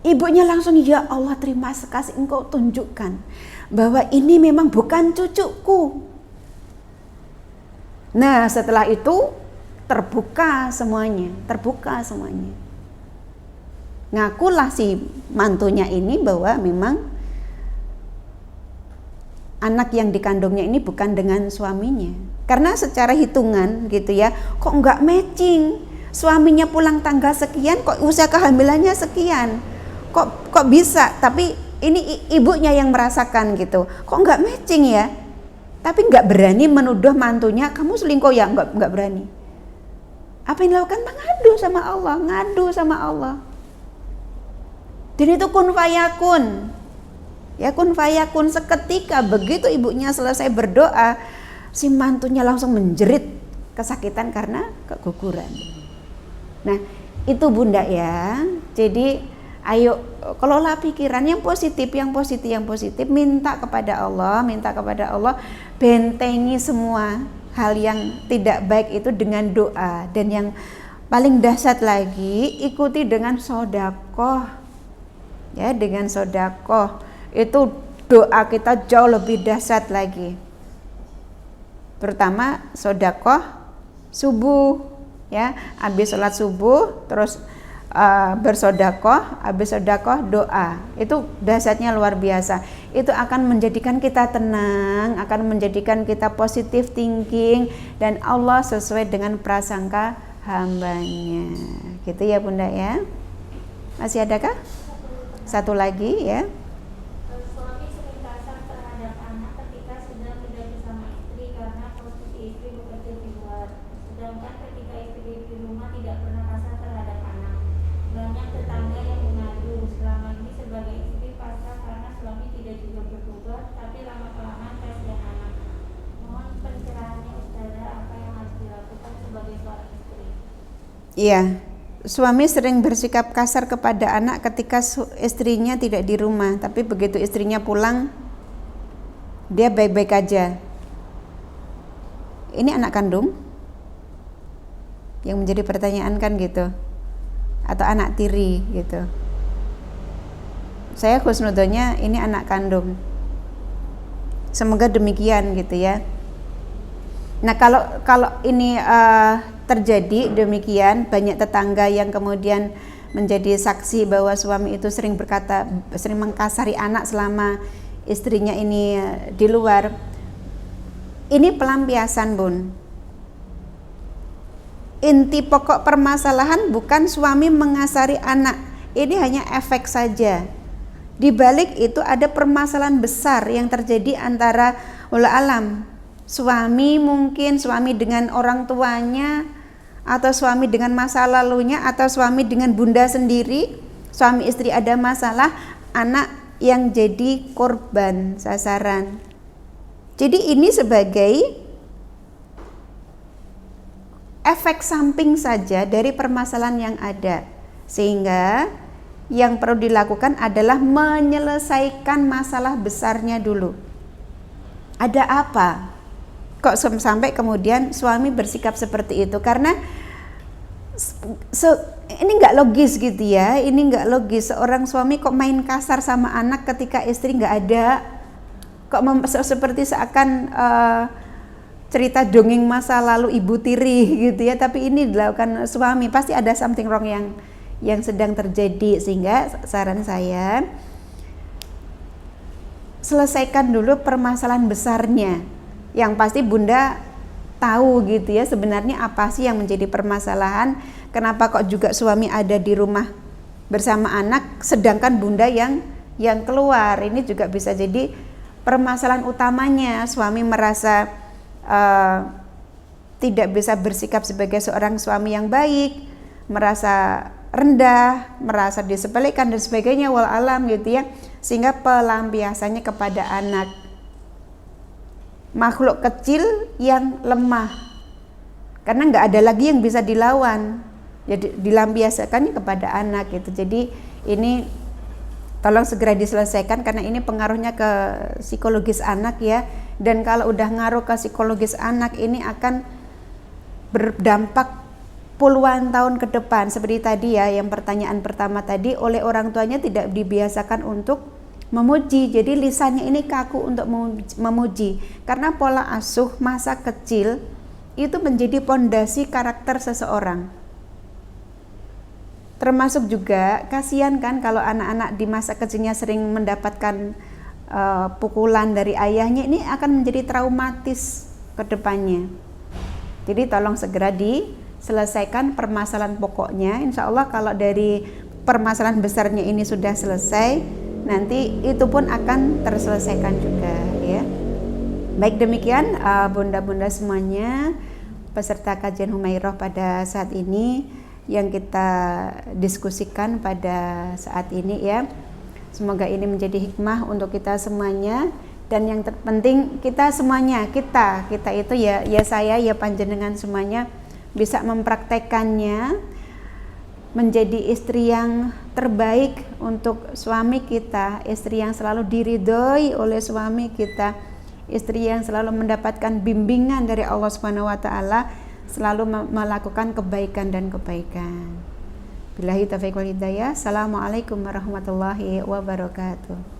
Ibunya langsung, ya Allah terima kasih engkau tunjukkan bahwa ini memang bukan cucuku. Nah setelah itu terbuka semuanya. Ngakulah si mantunya ini bahwa memang anak yang dikandungnya ini bukan dengan suaminya. Karena secara hitungan gitu ya, kok nggak matching. Suaminya pulang tanggal sekian, kok usia kehamilannya sekian. Kok bisa? Tapi ini ibunya yang merasakan gitu. Kok nggak matching ya? Tapi nggak berani menuduh mantunya, kamu selingkuh ya? Nggak berani. Apa yang dilakukan? Ngadu sama Allah. Dan itu kun fayakun. Ya kun fayakun, seketika begitu ibunya selesai berdoa, si mantunya langsung menjerit kesakitan karena keguguran. Nah itu bunda ya. Jadi ayo kelola pikiran yang positif, minta kepada Allah, bentengi semua hal yang tidak baik itu dengan doa. Dan yang paling dahsyat lagi, ikuti dengan sedekah. Ya, dengan sedekah itu doa kita jauh lebih dahsyat lagi. Terutama sedekah subuh, ya, habis sholat subuh terus bersedekah, habis sedekah doa. Itu dahsyatnya luar biasa. Itu akan menjadikan kita tenang, akan menjadikan kita positive thinking, dan Allah sesuai dengan prasangka hambanya. Gitu ya bunda ya. Masih adakah? Satu lagi ya. Suami sering kasar terhadap anak ketika sedang tidak bersama istri karena posisi istri bekerja di luar. Sedangkan ketika istri di rumah tidak pernah kasar terhadap anak. Banyak tetangga yang mengadu selama ini sebagai istri pasrah karena suami tidak juga bertobat, tapi lama-kelamaan kasihan anak. Mohon pencerahannya Ustazah, apa yang harus dilakukan sebagai seorang istri? Iya. Suami sering bersikap kasar kepada anak ketika istrinya tidak di rumah, tapi begitu istrinya pulang, dia baik-baik aja. Ini anak kandung? Yang menjadi pertanyaan kan gitu. Atau anak tiri gitu. Saya husnudzonnya ini anak kandung. Semoga demikian gitu ya. Nah kalau ini terjadi demikian, banyak tetangga yang kemudian menjadi saksi bahwa suami itu sering mengkasari anak selama istrinya ini di luar. Ini pelampiasan bun. Inti pokok permasalahan bukan suami mengasari anak, ini hanya efek saja. Di balik itu ada permasalahan besar yang terjadi antara wallahu alam. Suami dengan orang tuanya, atau suami dengan masa lalunya, atau suami dengan bunda sendiri, suami istri ada masalah, anak yang jadi korban sasaran. Jadi ini sebagai efek samping saja dari permasalahan yang ada, sehingga yang perlu dilakukan adalah menyelesaikan masalah besarnya dulu. Ada apa? Kok sampai kemudian suami bersikap seperti itu? Karena ini nggak logis gitu ya. Ini nggak logis. Seorang suami kok main kasar sama anak ketika istri nggak ada? Kok seperti seakan cerita dongeng masa lalu ibu tiri gitu ya. Tapi ini dilakukan suami. Pasti ada something wrong yang sedang terjadi. Sehingga saran saya, selesaikan dulu permasalahan besarnya. Yang pasti bunda tahu gitu ya, sebenarnya apa sih yang menjadi permasalahan, kenapa kok juga suami ada di rumah bersama anak sedangkan bunda yang keluar. Ini juga bisa jadi permasalahan utamanya. Suami merasa tidak bisa bersikap sebagai seorang suami yang baik, merasa rendah, merasa disepelekan dan sebagainya, wal alam gitu ya, sehingga pelampiasannya kepada anak. Makhluk kecil yang lemah, karena nggak ada lagi yang bisa dilawan, jadi dilampiaskannya kepada anak gitu. Jadi ini tolong segera diselesaikan karena ini pengaruhnya ke psikologis anak ya. Dan kalau udah ngaruh ke psikologis anak, ini akan berdampak puluhan tahun ke depan, seperti tadi ya, yang pertanyaan pertama tadi, oleh orang tuanya tidak dibiasakan untuk memuji, jadi lisannya ini kaku untuk memuji, karena pola asuh masa kecil itu menjadi pondasi karakter seseorang. Termasuk juga kasihan kan kalau anak-anak di masa kecilnya sering mendapatkan pukulan dari ayahnya, ini akan menjadi traumatis ke depannya. Jadi tolong segera diselesaikan permasalahan pokoknya. Insya Allah kalau dari permasalahan besarnya ini sudah selesai, nanti itu pun akan terselesaikan juga ya. Baik, demikian bunda-bunda semuanya, peserta kajian Humairah pada saat ini yang kita diskusikan pada saat ini ya. Semoga ini menjadi hikmah untuk kita semuanya, dan yang terpenting kita semuanya, kita itu ya saya, ya panjenengan semuanya bisa mempraktekannya, menjadi istri yang terbaik untuk suami kita, istri yang selalu diridhoi oleh suami kita, istri yang selalu mendapatkan bimbingan dari Allah Subhanahu wa taala, selalu melakukan kebaikan dan kebaikan. Billahi taufiq wal hidayah. Assalamualaikum warahmatullahi wabarakatuh.